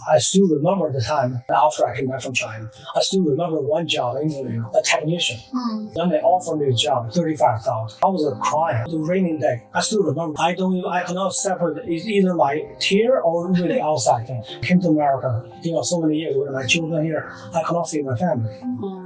I still remember the time after I came back from China. I still remember one job interview, a technician. Then they offered me a job, $35,000. I was crying. The raining day. I still remember. I cannot separate either my tear or really outside thing. Came to America, so many years with my children here. I cannot feed my family.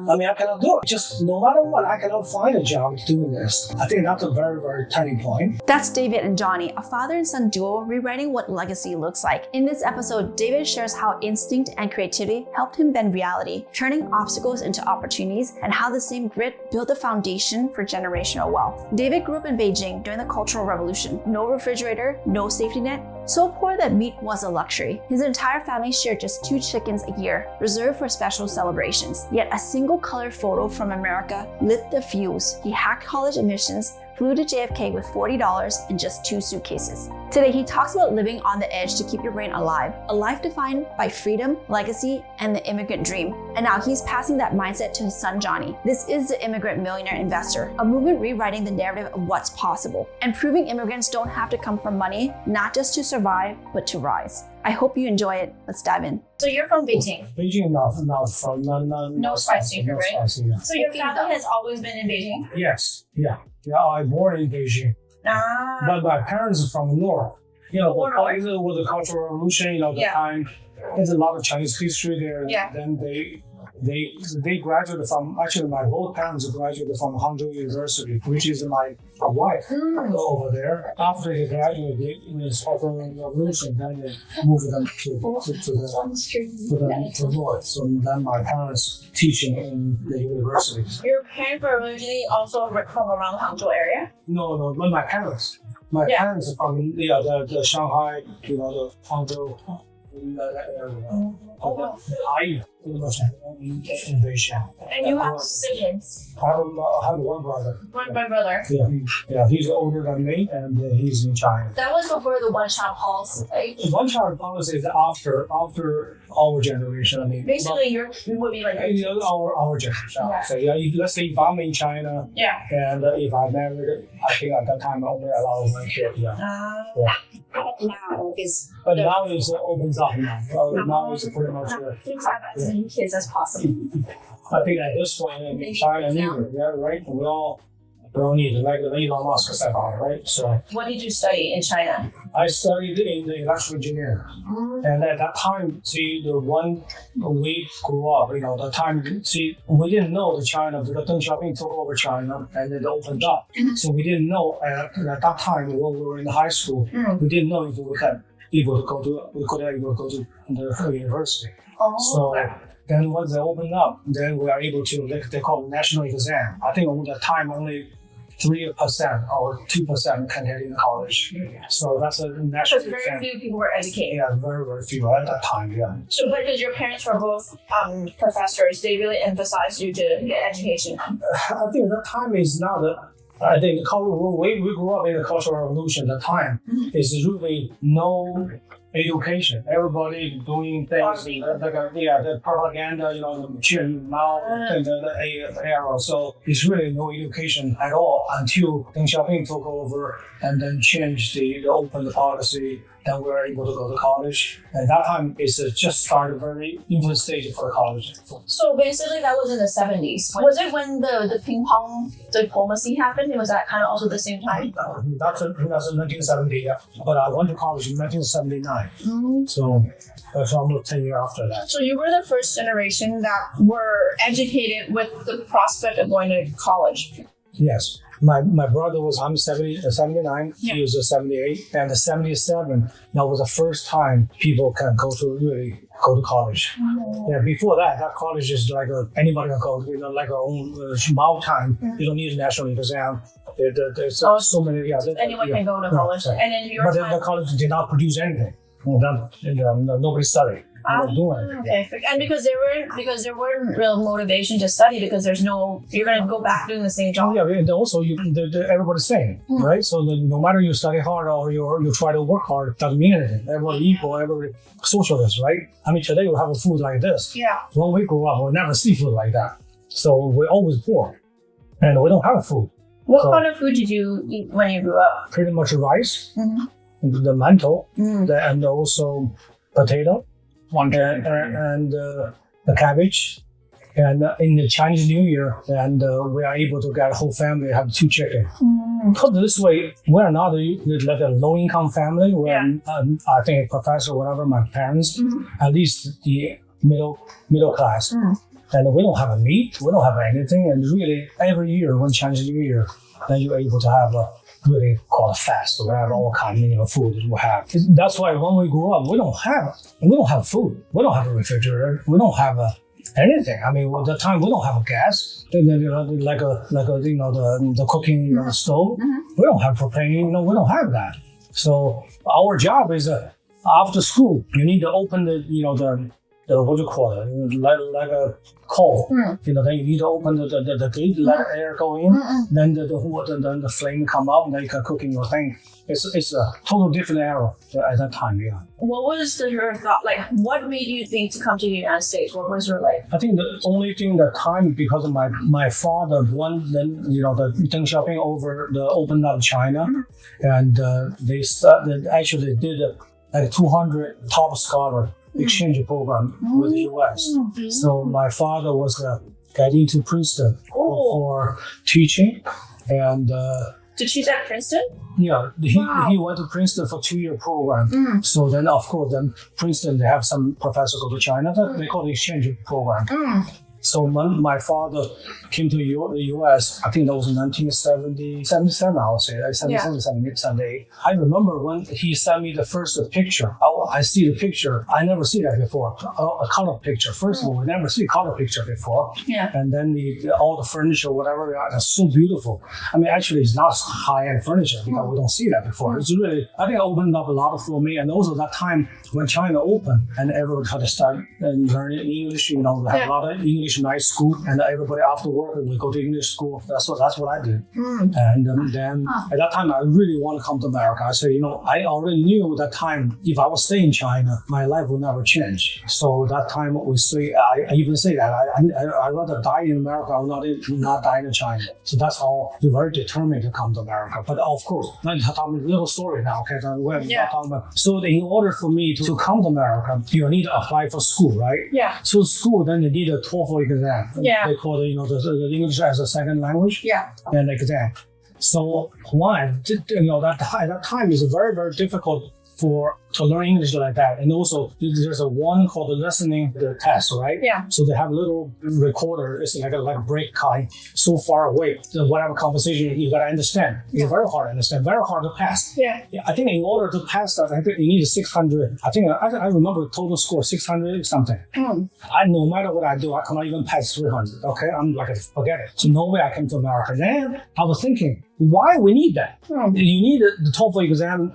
I mean, I cannot do it. Just no matter what, I cannot find a job doing this. I think that's a very, very turning point. That's David and Johnny, a father and son duo rewriting what legacy looks like. In this episode, David shares how instinct and creativity helped him bend reality, turning obstacles into opportunities, and how the same grit built the foundation for generational wealth. David grew up in Beijing during the Cultural Revolution. No refrigerator, no safety net, so poor that meat was a luxury. His entire family shared just 2 chickens a year, reserved for special celebrations. Yet a single color photo from America lit the fuse. He hacked college admissions, flew to JFK with $40 and just 2 suitcases. Today, he talks about living on the edge to keep your brain alive, a life defined by freedom, legacy, and the immigrant dream. And now he's passing that mindset to his son, Johnny. This is the Immigrant Millionaire Investor, a movement rewriting the narrative of what's possible and proving immigrants don't have to come from money, not just to survive, but to rise. I hope you enjoy it. Let's dive in. So you're from Beijing? Beijing, not from no spicy, no right? Spicy, yeah. So your family has always been in Beijing? Yes, yeah. I born in Beijing. But my parents are from north. With the Cultural Revolution, the time, there's a lot of Chinese history there. Yeah. Then they graduated from, actually my both parents graduated from Hangzhou University, which is my wife over there. After they graduated in the Cultural Revolution, then they moved them to the north. So then my parents teaching in the universities. Your parents were originally also from around Hangzhou area? No, but my parents. My parents are from the Shanghai, the Hangzhou, that area. In Beijing. And you have siblings? I have one brother. One brother? Yeah, he's older than me, and he's in China. That was before the one-child policy, right? The one-child policy is after our generation. I mean, basically, you would be like our generation. Yeah. So let's say if I'm in China, and if I married, I think at that time I only allow 1 kid. Now is. But now it opens up now. Now it's pretty much. Please have as many kids as possible. I think at this point in China, right? We all need, like Elon Musk said, right? So. What did you study in China? I studied in the electrical engineering, and at that time, when we grew up, the time, we didn't know that China, the Deng Xiaoping took over China, and it opened up. So we didn't know at that time when we were in high school, we didn't know if we could able to go to the university. So then once they opened up, then we are able to, they call it national exam. I think at that time only 3% or 2% can get in college. So that's a national exam. Because very few people were educated. Yeah, very, very few at that time, yeah. So because your parents were both professors, they really emphasized you to get education. I think that time is not I think we grew up in the Cultural Revolution. The time is really no education. Everybody doing things like the propaganda, the Chen Mao and the era. So it's really no education at all until Deng Xiaoping took over and then changed the open policy. Then we were able to go to college. And that time is just started very infant stage for college. So basically that was in the 70s. Was it when the ping pong diplomacy happened? Was that kind of also the same time? That's in 1970, yeah. But I went to college in 1979. So it's almost 10 years after that. So you were the first generation that were educated with the prospect of going to college. Yes. My brother was 79, he was 78, and 77, that was the first time people can go to college. Yeah, before that college is like anybody can go, like our own small time. You don't need a national exam. There's so many, anyone can go to college. Right. And then but the college did not produce anything. Nobody studied. Okay, and because there weren't real motivation to study because you're going to go back doing the same job. Yeah, and also everybody's same, right? So no matter you study hard or you try to work hard, doesn't mean anything. Everybody equal, everybody socialist, right? I mean, today we have a food like this. Yeah. When we grew up, we never see food like that. So we're always poor, and we don't have food. What kind of food did you eat when you grew up? Pretty much rice, the mantou, and also potato. and the cabbage. And in the Chinese New Year, and we are able to get a whole family have 2 chicken. Put this way, we're not like a low-income family. We're, I think, a professor, whatever, my parents, at least the middle class. And we don't have a meat, we don't have anything. And really, every year, when Chinese New Year, then you're able to have a really called a fast. We have all kinds of food that we have. That's why when we grew up, we don't have food. We don't have a refrigerator. We don't have anything. I mean, at the time we don't have a gas, like the cooking stove. We don't have propane. We don't have that. So our job is after school, you need to open the what do you call it? Like a coal. Then you need to open the gate, let air go in. Then the flame come up, and then you can cook in your thing. It's a total different era at that time. Yeah. What was your thought? Like, what made you think to come to the United States? What was your like? I think the only thing that time, because of my father then the Deng Xiaoping opened up China, and they started actually did like 200 top scholar exchange program with the U.S. So my father was getting into Princeton for teaching, and to teach at Princeton. Yeah, he went to Princeton for 2-year program. So then, of course, Princeton, they have some professors go to China. They call it exchange program. So when my father came to the U.S., I think that was in 1977, I would say, 77, 78. I remember when he sent me the first picture. I see the picture. I never see that before, a color picture. First of all, we never see a color picture before. Yeah. And then all the furniture, whatever, it's so beautiful. I mean, actually, it's not high-end furniture because we don't see that before. It's really, I think it opened up a lot for me. And also that time when China opened and everyone had to start learning English, they have a lot of English night school, and everybody after work we go to English school. That's what I did. And then at that time I really want to come to America. I said, I already knew at that time if I was staying in China, my life would never change. So that time we say, I even say that I rather die in America, I would not die in China. So that's how you're very determined to come to America. But of course, now you're talking a little story now. Okay, we're not talking about. So in order for me to come to America, you need to apply for school, right? Yeah. So school, then you need a TOEFL exam. Yeah. They call it, the English as a second language. Yeah. And exam. So at that time is very, very difficult to learn English like that. And also there's one called the listening test, right? Yeah. So they have a little recorder. It's like a break kind, so far away. Whatever conversation you gotta understand. It's very hard to understand, very hard to pass. Yeah. I think in order to pass that, I think you need 600. I think I remember total score 600 something. No matter what I do, I cannot even pass 300. Okay, I'm like, forget it. So no way I came to America. Then I was thinking, why we need that? You need the TOEFL exam.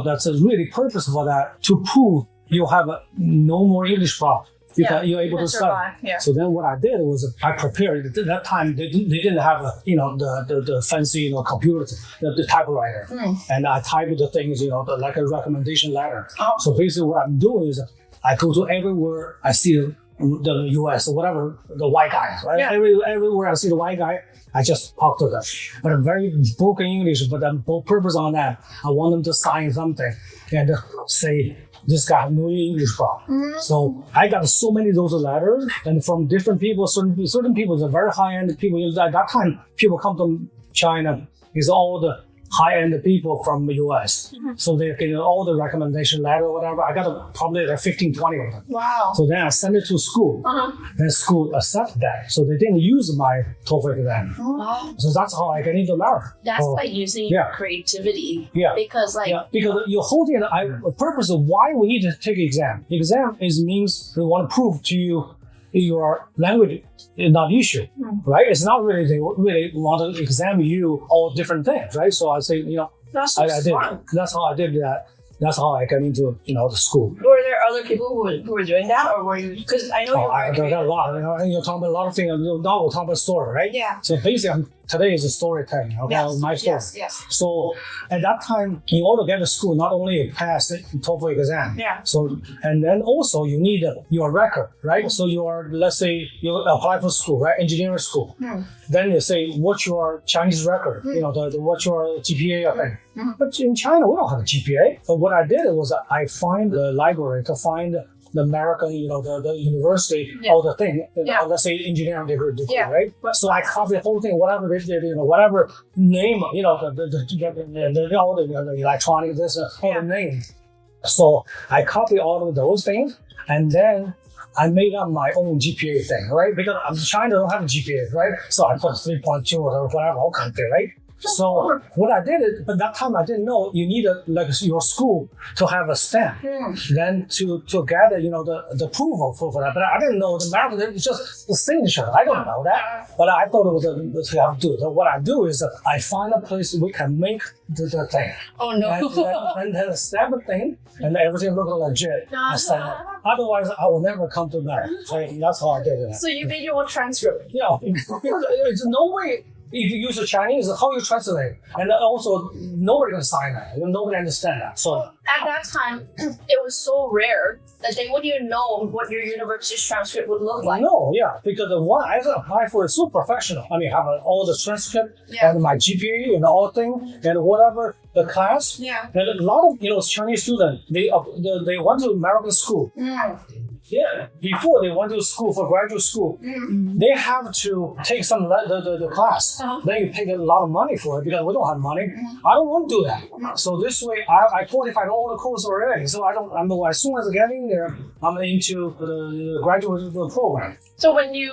That's a really purpose for that, to prove you have no more English problem. You're able to study. Yeah. So then what I did was I prepared. At that time they didn't have the fancy computer, the typewriter, and I typed the things like a recommendation letter. So basically what I'm doing is I go to everywhere I see the U.S. or whatever, the white guys, right? Yeah. Everywhere I see the white guy, I just talk to them. But I'm very broken English, but I'm both purpose on that. I want them to sign something and say, this guy has no English problem. So I got so many of those letters, and from different people, certain people, the very high-end people. At that time, people come to China, is all the high-end people from the U.S. So they get all the recommendation letter or whatever. I got probably like 15, 20 of them. Wow. So then I sent it to school. Then school accepted that. So they didn't use my TOEFL exam. Wow. So that's how I get into America. That's by using your creativity. Yeah. Because because you're holding the purpose of why we need to take an exam. The exam means we want to prove to you your language is not issue, right? It's not really, they really want to examine you all different things, right? So I say, that's I did. That's how I did that. That's how I got into, the school. Were there other people who were doing that, or were you? Because I know I got a lot. You're talking about a lot of things. Now we're talking about story, right? Yeah. So basically, today is a storytelling. Okay, yes, my story. Yes. So at that time, in order to get to school, not only pass the TOEFL exam. Yeah. So and then also you need your record, right? So let's say you apply for school, right? Engineering school. Then they say, what's your Chinese record? What's your GPA thing? But in China, we don't have a GPA. So what I did was I find the library to find the American, the university, all the thing, let's say engineering degree, right? So I copy the whole thing, whatever they did, whatever name, all the electronic, this, all the name. So I copy all of those things, and then I made up my own GPA thing, right? Because China don't have a GPA, right? So I put 3.2 or whatever, all kind of thing, right? So what I did is, but that time I didn't know you need your school to have a stamp, then to gather the approval for that. But I didn't know the American, it's just the signature. I don't know that, but I thought it was to have to do. So what I do is I find a place we can make the thing. Oh no! And then stamp the thing, and everything look legit. I send it. Otherwise, I will never come to America. So that's how I did it. So you made your own transcript? Yeah, it's no way. If you use the Chinese, how you translate? And also, nobody can sign that. Nobody understand that. So at that time, it was so rare that they wouldn't even know what your university's transcript would look like. No, yeah, because the one I applied for is so professional. I mean, have all the transcript and my GPA and all thing and whatever the class. Yeah. And a lot of Chinese students they went to American school. Yeah, before they went to school for graduate school, they have to take some the class. Then you pay a lot of money for it because we don't have money. I don't want to do that. So this way, I qualified all the courses already. So I'm as soon as I get in there, I'm into the graduate program. So when you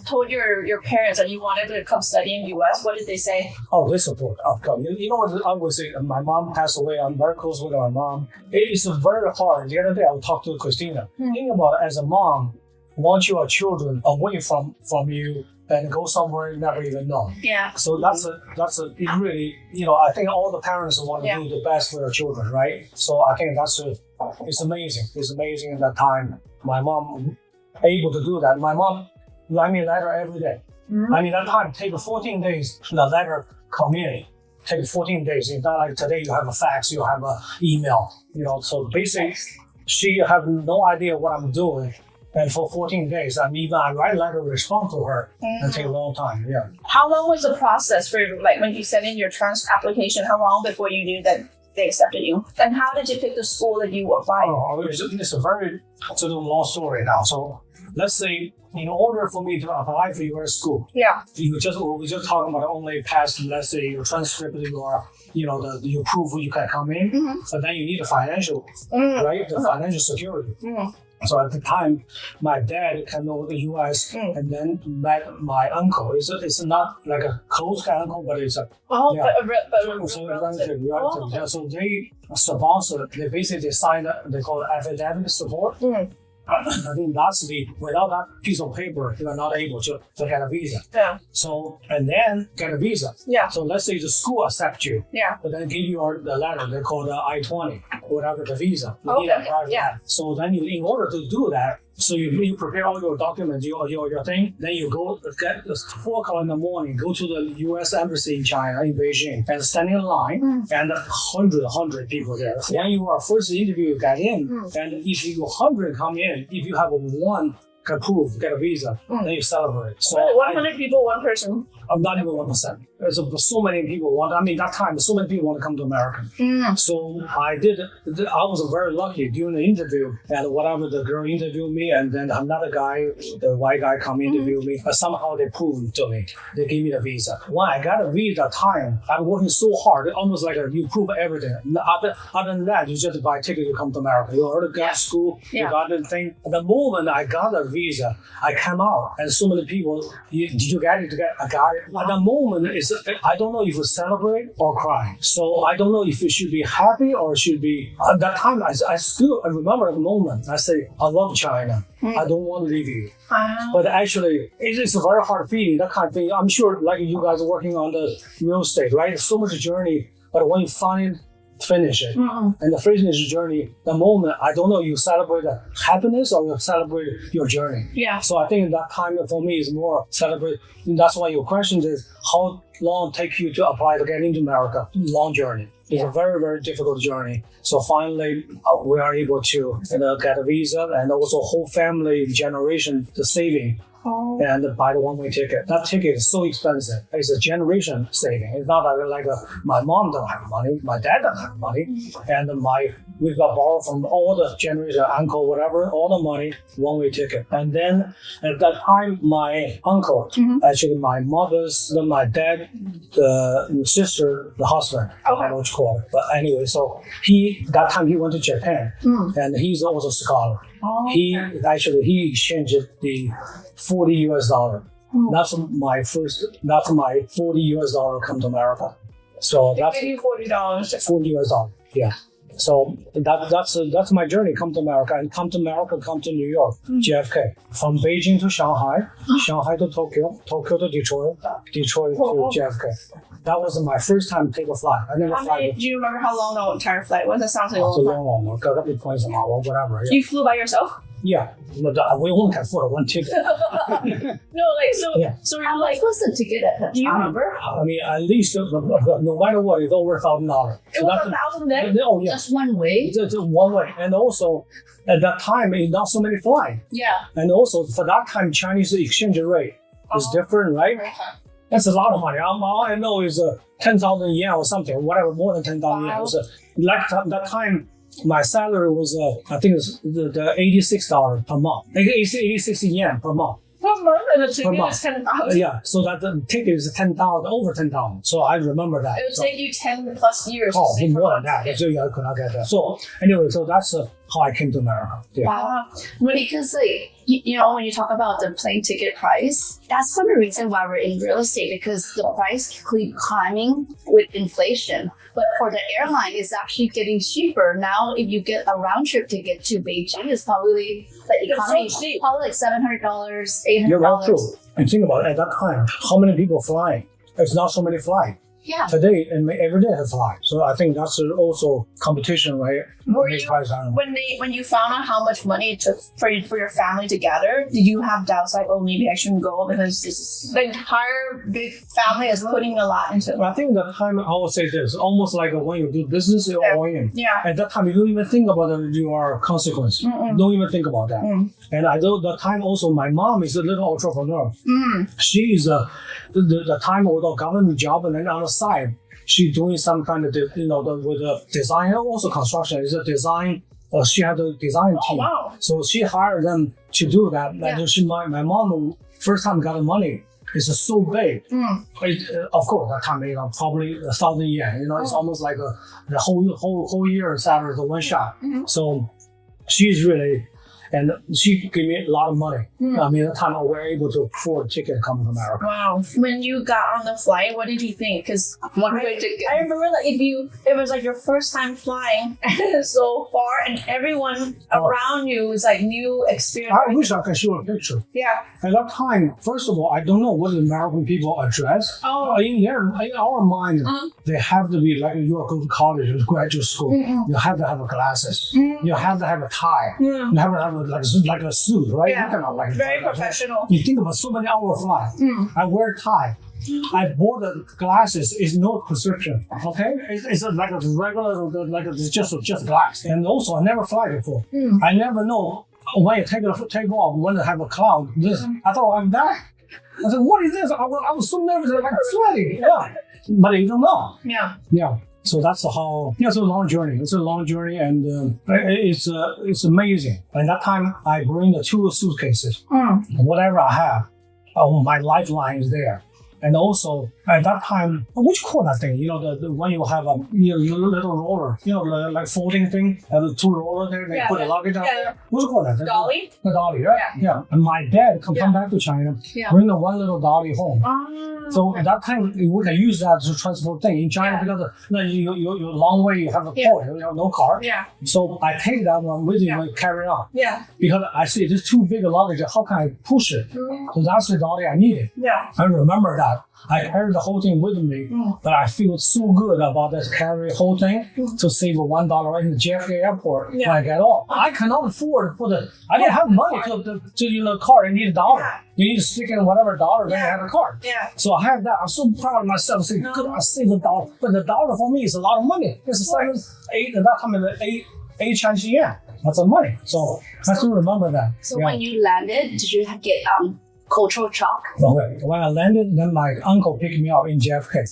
told your parents that you wanted to come study in the U.S., what did they say? Oh, they support. Oh, God. You know what I would say? My mom passed away. I'm very close with my mom. It is very hard. The other day, I was talking to Christina. Think about it, as a mom, want your children away from you and go somewhere you never even know. Yeah. So that's it really, I think all the parents want to do the best for their children, right? So I think it's amazing. It's amazing at that time. My mom able to do that. My mom write me a letter every day. I mean, that time take 14 days. The letter come in. Take 14 days. It's not like today you have a fax, you have an email. So basically, she have no idea what I'm doing. And for 14 days, I write a letter, respond to her, and take a long time. Yeah. How long was the process for when you sent in your transfer application? How long before you knew that they accepted you? And how did you pick the school that you applied? Oh, it's a very long story now. So let's say, in order for me to apply for your school, we're just talking about only pass, let's say, your transcript, your proof you can come in, but then you need a financial, right? The financial security. So at the time, my dad came over to the U.S. And then met my uncle. It's not like a close kind of uncle, but it's a relative. Yeah, so they sponsor. They basically signed. They call it academic support. I think lastly, without that piece of paper, you are not able to get a visa. Yeah. So, and then get a visa. Yeah. So let's say the school accepts you. Yeah. But then give you the letter, they call the I-20, whatever the visa. You need to apply for that. So then in order to do that, so you prepare all your documents, your thing, then you go get 4 o'clock in the morning, go to the U.S. Embassy in China, in Beijing, and stand in line, and 100 people there. When you are first interview, you get in, and if you 100 come in, if you have one approved, get a visa, then you celebrate. So 100 people, one person. Not even 1%. So many people want. I mean, that time, so many people want to come to America. So I was very lucky during the interview, and whatever the girl interviewed me, and then another guy, the white guy, come interview me. But somehow they proved to me. They gave me the visa. When I got a visa, time I'm working so hard, almost like you prove everything. Other than that, you just buy a ticket, you come to America. You already got school, you got the thing. The moment I got a visa, I came out, and so many people, did you get it? I got it. At the moment, I don't know if you celebrate or cry. So I don't know if you should be happy or should be. At that time, I remember the moment. I say, I love China. I don't want to leave you. But actually, it's a very hard feeling, that kind of thing. I'm sure, like you guys are working on the real estate, right? So much journey, but when you finish it. And the finish journey, the moment, I don't know, you celebrate the happiness or you celebrate your journey. Yeah. So I think that time for me is more celebrate. And that's why your question is, how long take you to apply to get into America? Long journey. It's a very, very difficult journey. So finally, we are able to get a visa, and also whole family generation, the saving. And buy the one-way ticket. That ticket is so expensive. It's a generation saving. It's not like my mom don't have money, my dad doesn't have money, and my we got borrowed from all the generation, uncle, whatever, all the money, one-way ticket. And then at that time, my uncle, actually my mother's, then my dad, the sister, the husband, I don't know what you call it. But anyway, so that time he went to Japan, and he's also a scholar. He exchanged the $40 US. That's my $40 US come to America. So that's Give you $40. $40 US. Yeah. So that's my journey. Come to America, come to New York, JFK. From Beijing to Shanghai, Shanghai to Tokyo, Tokyo to Detroit, Detroit to JFK. That was my first time to take a flight. I never fly. Do you remember how long the entire flight was? That sounds like a It's a long time. long one. Got up in points an hour, whatever. Yeah. You flew by yourself? Yeah. But we only can afford one ticket. No, like so. Yeah. So you're How like, much was the ticket at that do you time? remember? I mean, at least no matter what, it's over $1,000. It was $1,000 then. Oh yeah. Just one way? It's one way, and also at that time, it's not so many flying, Yeah. and also for that time, Chinese exchange rate is different, right? That's a lot of money. All I know is 10,000 yen or something, whatever, more than 10,000 yen. It was that time. My salary was, I think it's the $86 per month. 86 yen per month. Per month, and the ticket month. is $10,000. Yeah, so that the ticket is 10,000, over 10,000. So I remember that. It would So- take you 10 plus years. to Oh, save for more one than that. ticket. So yeah, I could not get that. So anyway, so that's how I came to America. Yeah. Wow. Because like you know, when you talk about the plane ticket price, that's one of the reasons why we're in real estate, because the price keep climbing with inflation. But for the airline, it's actually getting cheaper. Now if you get a round trip ticket to Beijing, it's probably the economy so cheap. probably like $700, $800. You're right, true. And think about it, at that time, how many people flying? There's not so many flying. Yeah. Today, and every day they fly. So I think that's also competition, right? Were Makes you- price down. When you found out how much money it took for your family to gather, did you have doubts like, oh, maybe I shouldn't go because this is the entire big family is putting a lot into it? I think that time I would say this, almost like when you do business, you're all in. Yeah. At that time, you don't even think about your consequence. Don't even think about that. And I know that time also, my mom is a little entrepreneur. She is the time with a government job, and then on the side, she's doing some kind of with the design, and also construction. Is a design. She had a design team. Wow. So she hired them to do that. Yeah. And my mom first time got the money. It's so big. Of course, that time, probably 1,000 yen. It's almost like the whole year salary to one shot. So she's really, and she gave me a lot of money. I mean, at the time we were able to afford a ticket to come to America. Wow. When you got on the flight, what did you think? Because One way ticket. I remember that it was like your first time flying so far, and everyone around you was like new experience. I wish I could show a picture. Yeah. At that time, first of all, I don't know what the American people address. Oh. In our mind, they have to be like you go to college or graduate school. You have to have glasses. You have to have a tie. You have to have like a suit, right? Yeah. You cannot like Very professional. You think about so many hour flight. I wear tie. I bought the glasses. It's no prescription. Okay, it's like a regular, it's just glass. And also, I never fly before. I never know when you take off when I have a cloud. I thought I'm back. I said, what is this? I was so nervous, like sweating. Yeah, but you don't know. Yeah. Yeah. So that's how. Yeah, it's a long journey. It's a long journey, and it's amazing. And that time, I bring the 2 suitcases. Whatever I have, my lifeline is there. And also at that time, what you call that thing? The when you have a little roller, like folding thing, and the 2 rollers there, they put the luggage on. Yeah. What you call that? Dolly? The dolly, right? Yeah. And my dad come back to China, bring the one little dolly home. So at that time, we can use that to transport things in China because you're long way, you have a port, you have no car. Yeah. So I take that one with me and carry it on. Yeah. Because I see this too big a luggage, how can I push it? So that's the dolly I needed. Yeah. I remember that. I carried the whole thing with me, but I feel so good about this carry whole thing to save $1 in the JFK airport when I get off. I cannot afford I don't have money to car. You need $1. Yeah. You need to stick in whatever dollar, then you have a card. Yeah. So I have that. I'm so proud of myself. Saying, good, I saved $1. But the dollar for me is a lot of money. It's 7, 8, at that time, 8 Chinese yen. That's a money. So I still remember that. So when you landed, did you get cultural shock? Okay. When I landed, then my uncle picked me up in JFK.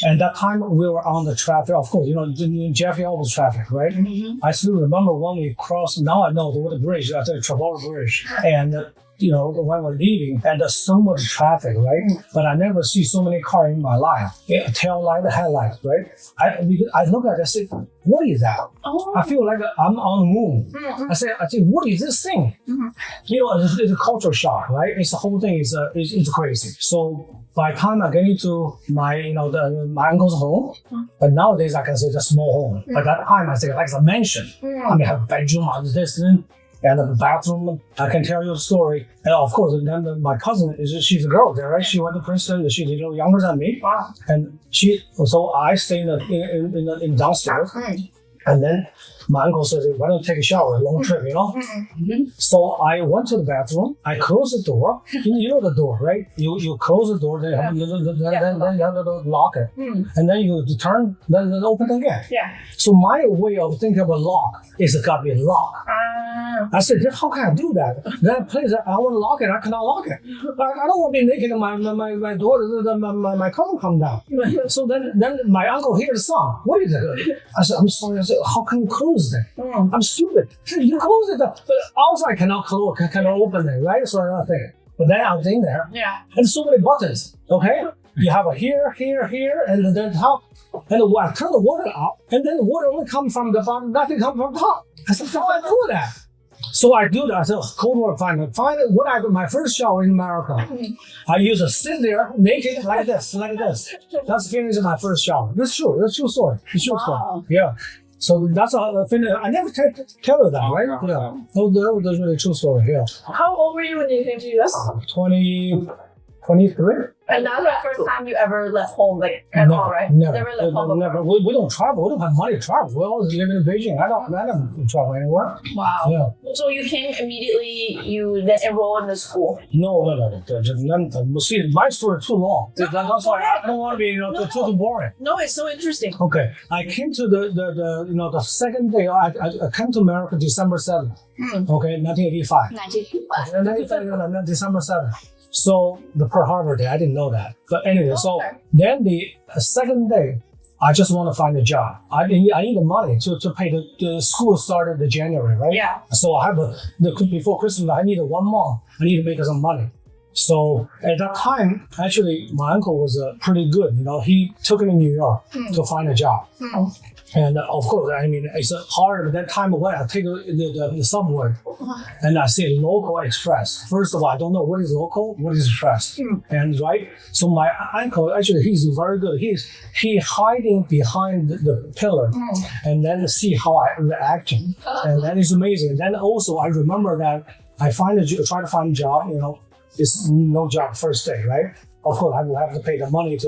And that time we were on the traffic. Of course, in JFK always traffic, right? Mm-hmm. I still remember when we crossed, now I know the bridge, that's the Trafalgar Bridge. And when we're leaving, and there's so much traffic, right? But I never see so many cars in my life. Tail light, headlight, right? I look at it, I say, what is that? Oh. I feel like I'm on the moon. Mm-hmm. I say, what is this thing? Mm-hmm. It's a cultural shock, right? It's the whole thing is crazy. So by the time I get into my uncle's home, but nowadays I can say it's a small home. But that time I say like it's a mansion. I mean, I have a bedroom, this and the bathroom. I can tell you a story. And of course, then my cousin she's a girl there, right? She went to Princeton. She's a little younger than me. Wow. And so I stay in downstairs. And then my uncle said, why don't you take a shower? A long trip, Mm-hmm. So I went to the bathroom. I closed the door. You know the door, right? You close the door, then you have to lock it. And then you turn, then open it again. Yeah. So my way of thinking of a lock is got to be a lock. I said, how can I do that? That place, I want to lock it. I cannot lock it. I don't want to be naked and my daughter, my cousin come down. So then my uncle hears the song. What is it? I said, I'm sorry. I said, how can you close that? I'm stupid. You close it. But also I cannot close, cannot open it, right? So I'm not thinking. But then I was in there. Yeah. And so many buttons, okay? You have a here, and then top. And I turn the water out, and then the water only comes from the bottom, nothing comes from the top. I said, how do I do that? So I do that. I said, cold water, finally. When I did my first shower in America, I used to sit there naked like this. That's the finish of my first shower. That's true. That's true story. It's true story. Yeah. So that's a finish. I never tell you that, right? Yeah. That was really true story. Yeah. How old were you when you came to US? 23. And that's the first time you ever left home, like at all, right? Never left home. Never. We don't travel. We don't have money to travel. We always live in Beijing. I don't travel anywhere. Wow. Yeah. So you came immediately. You then enrolled in the school. No. See, my story is too long. That's why I don't want to be too boring. No, it's so interesting. Okay, I came to the second day. I came to America December 7th. Okay, 1985. 1985. December 7th. So the Pearl Harbor Day, I didn't know that. But anyway, so then the second day, I just want to find a job. I need the money to pay the school started in January, right? Yeah. So I have before Christmas, I need 1 month. I need to make some money. So at that time, actually, my uncle was pretty good. He took me to New York to find a job. And of course, I mean, it's hard. At that time away, I take the subway and I see local express. First of all, I don't know what is local, what is express. And right, so my uncle, actually, he's very good. He hiding behind the pillar and then see how I reacting. And that is amazing. And then also, I remember that I try to find a job, it's no job first day, right? Of course, I will have to pay the money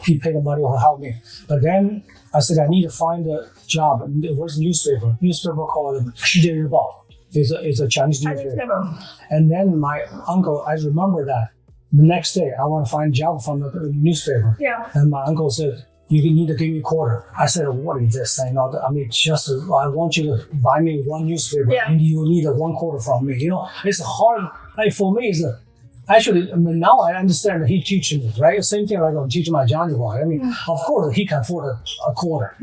he pay the money to help me. But then I said, I need to find a job. It was a newspaper called 世界日报. It's a Chinese newspaper. And then my uncle, I remember that the next day, I want to find a job from the newspaper. Yeah. And my uncle said, you need to give me a quarter. I said, what is this thing? I mean, I want you to buy me one newspaper and you need 1 quarter from me. It's hard. For me, it's actually, now I understand that he teaches me, right? Same thing like I'm teaching my Johnny boy. I mean, of course, he can afford a quarter.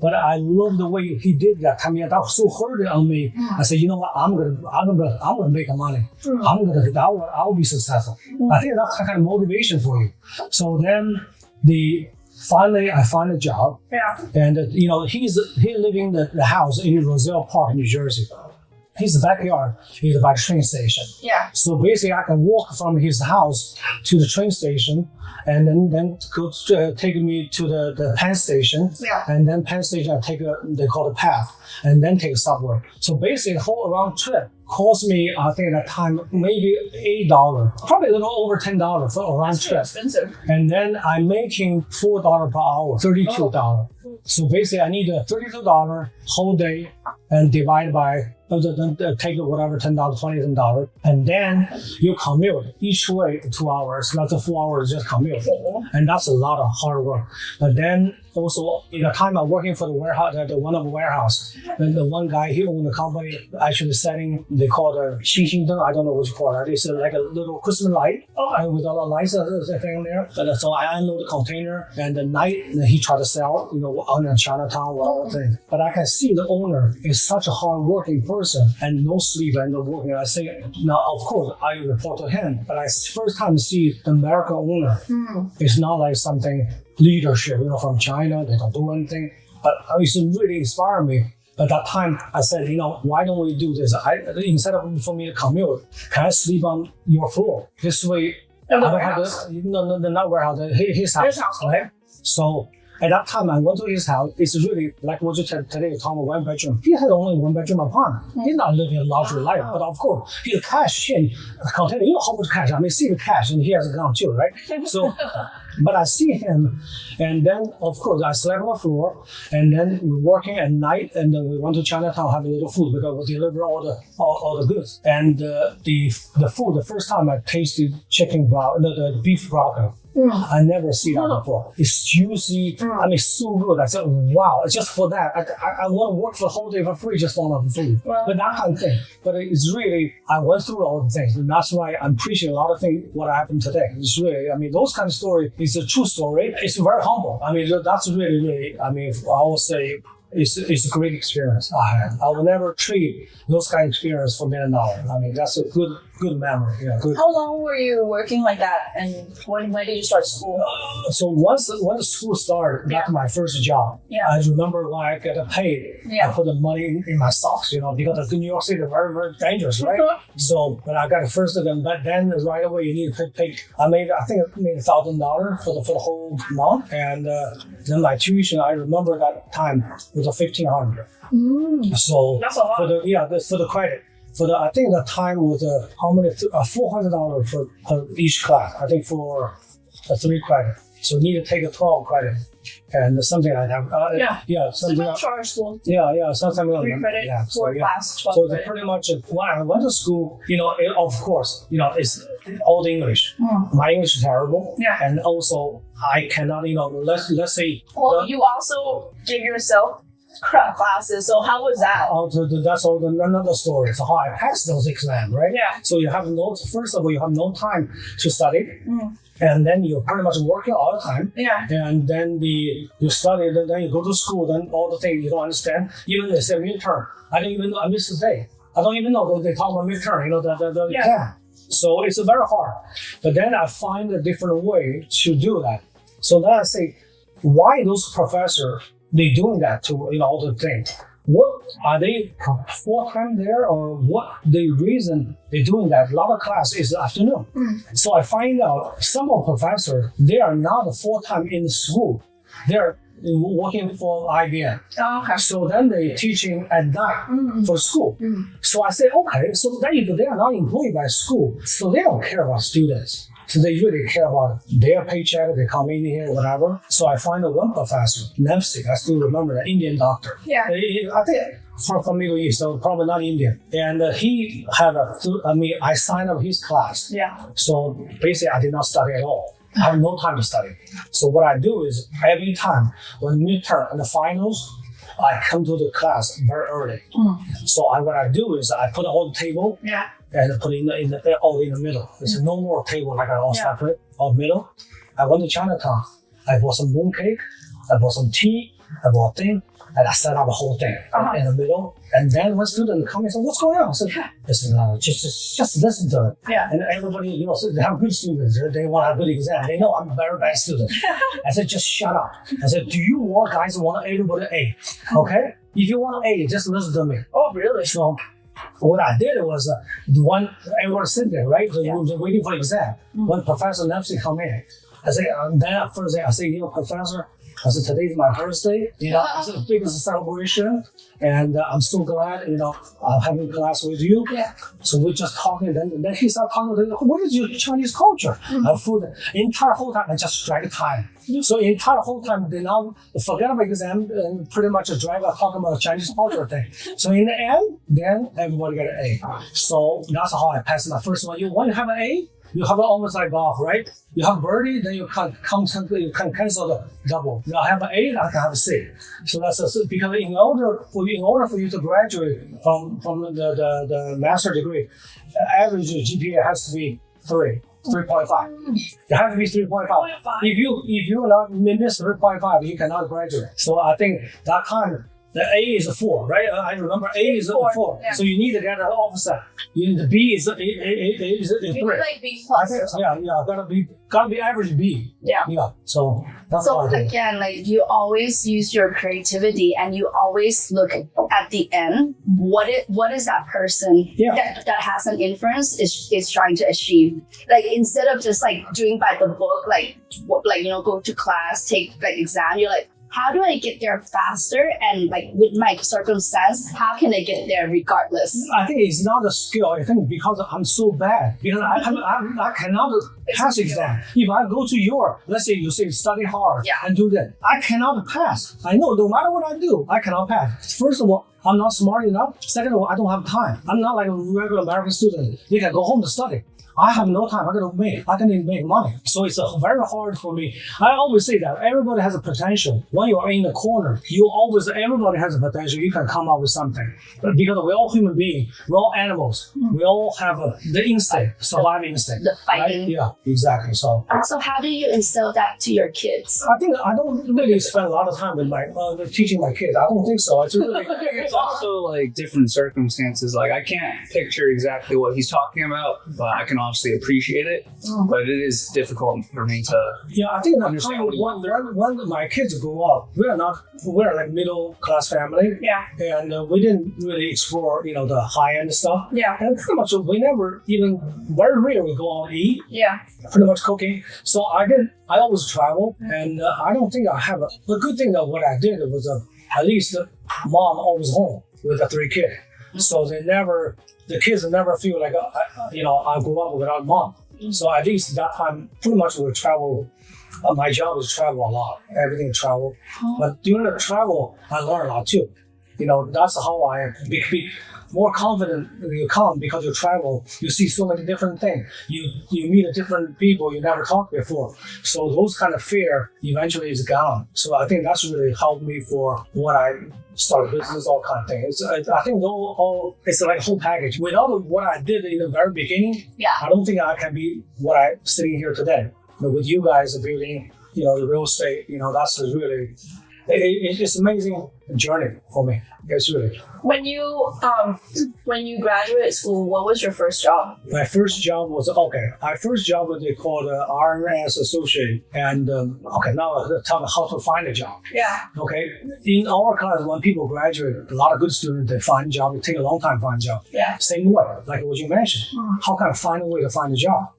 But I love the way he did that. I mean, that was so hard on me. I said, you know what? I'm gonna make money. I will be successful. I think that's kind of motivation for you. So then finally, I find a job. Yeah. And he's living the house in Roselle Park, New Jersey. His backyard is by the train station. Yeah. So basically, I can walk from his house to the train station, and then go take me to the Penn station. Yeah. And then Penn station, they call it path, and then take a subway. So basically, the whole round trip cost me, I think at that time, maybe $8, probably a little over $10 for a round trip. Expensive. And then I'm making $4 per hour, $32. So basically, I need a $32 whole day and divide by take whatever $10, $20, and then you commute each way 2 hours. That's a 4 hours just commute, and that's a lot of hard work. But then also, in the time I'm working for the warehouse, the one of the warehouse, then the one guy, he owned the company, actually selling, they call it a 星星灯, I don't know what you call it. It's like a little Christmas light with all the lights thing there. And so I unload the container, and the night he tried to sell, on the Chinatown, all the thing. But I can see the owner is such a hard-working person and no sleep and no working. I say, now, of course, I report to him, but I first time see the American owner. It's not like something leadership, from China, they don't do anything. But it's really inspired me. At that time, I said, why don't we do this? Instead of for me to commute, can I sleep on your floor? This way, I don't have to, not warehouse, his house, right? So at that time, I went to his house. It's really like what you said today, Tom, 1 bedroom. He had only 1 bedroom apartment. He's not living a luxury life, but of course, he's a cash in container. You know how much cash? I mean, see the cash, and he has a gun too, right? So, but I see him, and then of course I slept on the floor, and then we're working at night, and then we went to Chinatown have a little food because we deliver all the goods. And the food, the first time I tasted chicken broth, the beef broth. I never see that before. It's juicy. I mean, so good. I said, wow, just for that, I want to work for the whole day for free just for the food. But that kind of thing. But it's really, I went through all the things. And that's why I'm preaching a lot of things, what happened today. It's really, I mean, those kind of story is a true story. It's very humble. I mean, that's really, I mean, I will say, it's a great experience I had. I will never trade those kind of experience for $1 million. I mean, that's a good memory. Yeah, good. How long were you working like that, and when did you start school? So once the school started, that's my first job. I remember when I get paid, I put the money in my socks, because New York City is very, very dangerous, right? So when I got the first of them, but then right away you need to pay. I think I made $1,000 for the whole month, and then my tuition, I remember that time was $1,500. So that's a lot. For the credit. I think the time was $400 for each class. I think for 3 credit. So you need to take a 12 credit and something like that. Something charge school. Something like that. 3 credit, 4 class, 12 So credit. pretty much when I went to school, of course, it's all English. My English is terrible. And also I cannot, let's say. Well, you also give yourself classes. So how was that? That's all another story. So how I passed those exams, right? So you have first of all, you have no time to study. And then you're pretty much working all the time. And then you study, then you go to school, then all the things you don't understand. Even they say midterm. I don't even know, I missed the day. I don't even know they talk about midterm, the exam. So it's very hard. But then I find a different way to do that. So then I say, why those professors, they doing that to all the things? What are they full-time there, or what the reason they're doing that? A lot of class is afternoon. So I find out some of professors, they are not full-time in school. They're working for IBM. So then they're teaching at night for school. So I say, okay, so then if they are not employed by school, so they don't care about students. So they really care about their paycheck, they come in here, whatever. So I find one professor, Nancy, I still remember, the Indian doctor. I think from Middle East, so probably not Indian. And he had I signed up his class. So basically I did not study at all. I have no time to study. So what I do is every time when midterm and the finals, I come to the class very early. So what I do is I put all the table. And put all in the middle. There's no more table like I all separate, all middle. I went to Chinatown. I bought some mooncake. I bought some tea. I bought thing. And I set up a whole thing in the middle. And then one student come and said, what's going on? I said, listen, just listen to it. And everybody, so they have good students. They want to have good exam. They know I'm a very bad student. I said, just shut up. I said, do you guys want everybody A? Okay? If you want A, just listen to me. Oh, really? So what I did was everyone sitting there, right? So we were waiting for exam. When Professor Nancy come in, I say, then at first I say, Professor, I said, today's my birthday. It's the biggest celebration. And I'm so glad, I'm having class with you. Yeah. So we're just talking. Then he started talking, what is your Chinese culture? For the entire whole time, I just drag time. So the entire whole time, they now forget about exam and pretty much drag talking about the Chinese culture thing. So in the end, then everybody got an A. So that's how I passed my first one. When you have an A, you have almost like golf, right? You have birdie, then you can cancel the double. You have an A, I can have a C. So that's because in order for you to graduate from the master degree, average GPA has to be 3.5. It has to be 3.5. If you not miss 3.5, you cannot graduate. So I think that time the A is a 4, right? I remember A is a 4. Yeah. So you need to get an offset. The B is a 3. Like B plus or something. Gotta be average B. Yeah. So that's So what I did. again, like you always use your creativity and you always look at the end. What is that person that has an influence is trying to achieve? Like instead of just like doing by the book, go to class, take like exam, you're like, how do I get there faster? And like with my circumstance, how can I get there regardless? I think it's not a skill. I think because I'm so bad, because I cannot pass exam. If I go to Europe, let's say you say study hard and do that, I cannot pass. I know no matter what I do, I cannot pass. First of all, I'm not smart enough. Second of all, I don't have time. I'm not like a regular American student. They can go home to study. I have no time. I can make money. So it's very hard for me. I always say that everybody has a potential. When you are in the corner, everybody has a potential. You can come up with something. But because we're all human beings, we're all animals. We all have the instinct, survival instinct. The fighting. Right? Yeah, exactly. So how do you instill that to your kids? I think I don't really spend a lot of time with teaching my kids. I don't think so. It's really it's also like different circumstances. Like I can't picture exactly what he's talking about, but I can obviously appreciate it. But it is difficult for me to I think that understand time when my kids grew up, we're like middle class family. Yeah. And we didn't really explore, the high end stuff. Yeah. And pretty much we never even very rare we go out and eat. Yeah. Pretty much cooking. So I always travel, and I don't think I have the good thing that what I did was at least mom always home with the 3 kids. So the kids never feel like I grew up without mom. So at least that time, pretty much we travel. My job is travel a lot. Everything is travel. But during the travel, I learn a lot too. That's how I be more confident you come because you travel. You see so many different things. You meet different people you never talked before. So those kind of fear eventually is gone. So I think that's really helped me for when I start business, all kind of things. I think it's like a whole package. Without what I did in the very beginning, I don't think I can be what I'm sitting here today. But with you guys building, the real estate, that's really, it's amazing journey for me. It's really. When you graduated school, what was your first job? My first job was My first job was they called RMS associate, and now I'll tell me how to find a job. Yeah. Okay, in our class, when people graduate, a lot of good students they find a job. It takes a long time to find a job. Yeah. Same way, like what you mentioned. How can I find a way to find a job?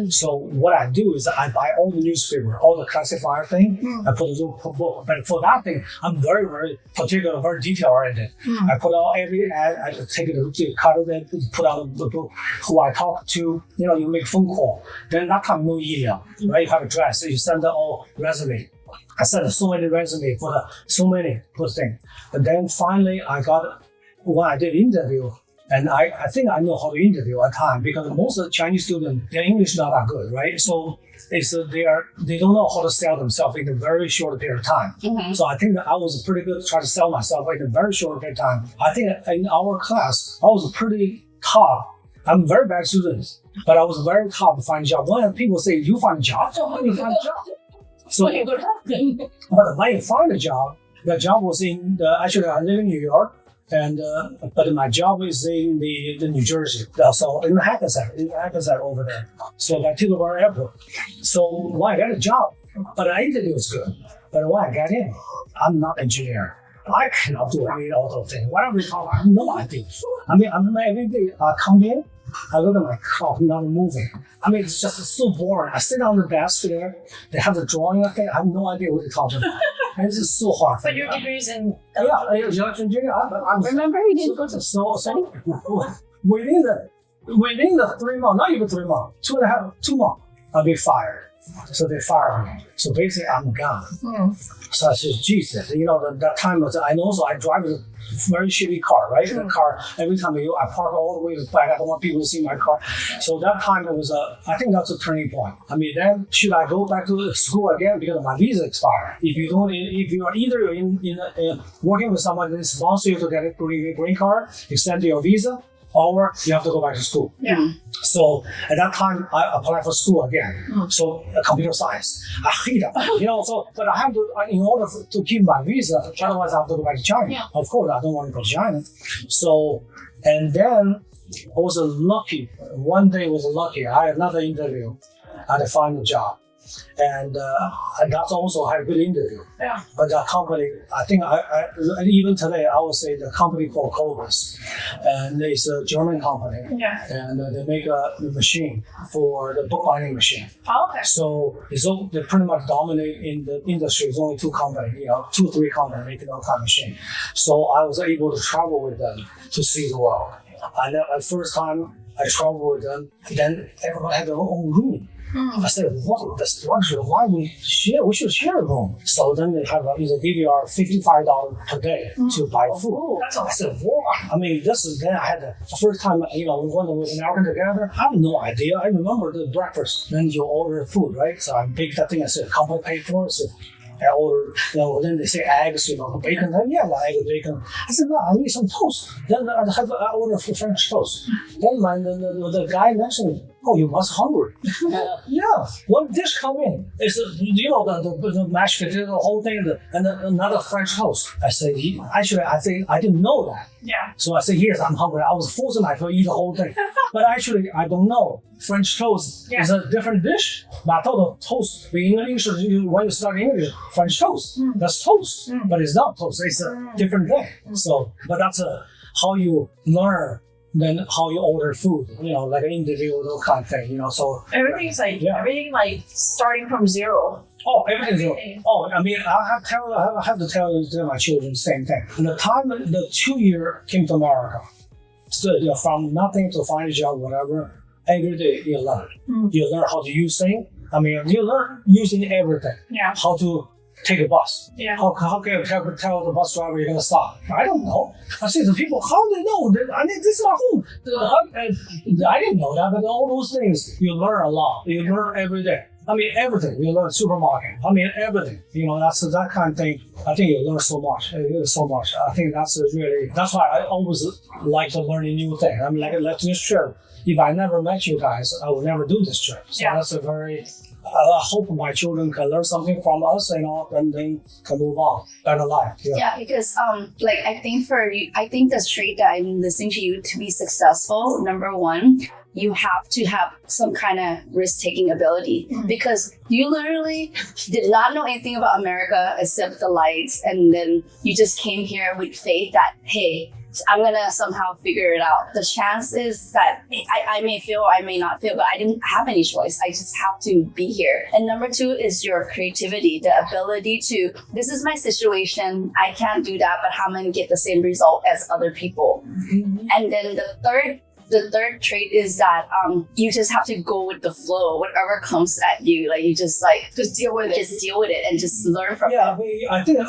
So what I do is I buy all the newspaper, all the classifier thing. I put a little book, but for that thing, I'm very, very particular, very detail oriented. I put out every ad. I take it, cut it, put out the book, who I talk to. You make phone call. Then that time no email, right? You have address. So you send the all resume. I sent so many resume for so many good things. But then finally I got when I did interview. And I think I know how to interview at time because most of the Chinese students, their English not that good, right? So it's they don't know how to sell themselves in a very short period of time. So I think that I was pretty good trying to sell myself in a very short period of time. I think in our class, I was pretty top. I'm very bad student, but I was very top to find a job. When people say, you find a job? How do you find a job? So, but when you find a job, the job was actually I live in New York. And but my job is in the New Jersey, so in the Hackensack over there. So I Tilbury Airport. So when I got a job, but the interview was good. But when I got in, I'm not an engineer. I cannot do any auto thing. Whatever you call it, I have no idea. I'm every day I come in, I look at my clock, not moving. It's just so boring. I sit on the desk there. They have the drawing thing. I have no idea what they're talking about. And this is so hard. But your degree's in Yeah, electrical engineer. I'm Remember he didn't go to so within the 3 months, not even 3 months, 2 months, I'll be fired. So they fired me. So basically, I'm gone. So I said, Jesus, that time was, and also I drive a very shitty car, right? The car, every time I park all the way to the back, I don't want people to see my car. So that time it was I think that's a turning point. I mean, then should I go back to school again because my visa expired? If you are either working with someone that sponsors you to get a green card, extend your visa, or you have to go back to school. Yeah. So at that time, I applied for school again. So computer science, I hate that. So but I have to, in order to keep my visa, otherwise I have to go back to China. Yeah. Of course, I don't want to go to China. So, and then I was lucky. One day was lucky. I had another interview at the final job. And that's also a good interview. Yeah. But that company, I think, even today, I would say the company called Cobus, and it's a German company, Yeah. and they make a machine for the bookbinding machine. Oh, okay. So they pretty much dominate in the industry. It's only 2 companies, 2-3 companies making that kind of machine. So I was able to travel with them to see the world. And the first time I traveled with them, then everybody had their own room. I said, what? That's luxury. Why we share? We should share a room. So then they give you $55 per day to buy food. That's awesome. I said, what? I mean, then I had the first time, we went with American together. I have no idea. I remember the breakfast. Then you order food, right? So I picked that thing. I said, company pay for it. So I ordered, then they say eggs, bacon. Yeah, egg and bacon. I said, no, I need some toast. Then I ordered French toast. Then the guy next to me, oh, you must hungry. Yeah. One dish come in. It's the mashed potato, the whole thing, and another French toast. I said, actually, I didn't know that. Yeah. So I said, yes, I'm hungry. I was forcing myself to eat the whole thing. But actually, I don't know. French toast is a different dish. But I thought the toast, in English, when you start English, French toast. That's toast. But it's not toast. It's a different thing. So, but that's how you learn. Then how you order food, like an individual kind of thing, so. Everything's everything starting from zero. Oh, everything's zero. Oh, I mean, I have to tell my children the same thing. And the time, the 2 year came to America, so, from nothing to find a job, whatever, every day you learn. You learn how to use things. I mean, you learn using everything. Yeah. How to take a bus. Yeah. How can you tell the bus driver you're going to stop? I don't know. I say to people, how do they know? I mean, this is my home. I didn't know that, but all those things, you learn a lot. You learn every day. I mean, everything. You learn supermarket. I mean, everything. That's that kind of thing. I think you learn so much. So much. I think that's why I always like to learn a new thing. I mean, like this trip. If I never met you guys, I would never do this trip. So that's a very... I hope my children can learn something from us, and then can move on, better life. Yeah, because I think I think the trait that I'm listening to you to be successful, number one, you have to have some kind of risk-taking ability, because you literally did not know anything about America except the lights, and then you just came here with faith that, hey, I'm gonna somehow figure it out. The chance is that I may fail, I may not fail, but I didn't have any choice. I just have to be here. And number 2 is your creativity, the ability to, this is my situation, I can't do that, but how am I gonna get the same result as other people? And then the third trait is that you just have to go with the flow. Whatever comes at you, you just deal with it. Just deal with it and just learn from it. Yeah, I think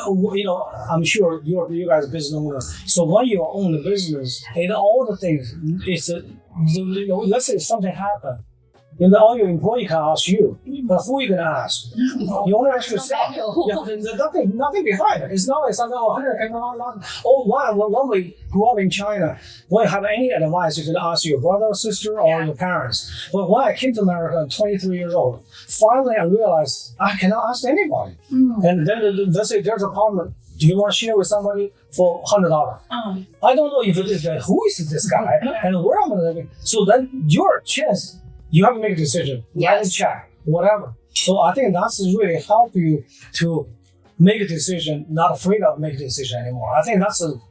I'm sure you guys are business owner. So when you own the business, and all the things, it's let's say something happened. All your employee can ask you, but who are you gonna ask? You only ask yourself. There's nothing behind it. It's not like something. When we grew up in China, when you have any advice, you can ask your brother or sister or your parents. But when I came to America at 23 years old, finally I realized I cannot ask anybody. And then let's say there's a problem. Do you want to share with somebody for $100? I don't know if it is who is this guy and where am I living. So then your chance. You have to make a decision, write a check, whatever. So I think that's really help you to make a decision, not afraid of making a decision anymore. I think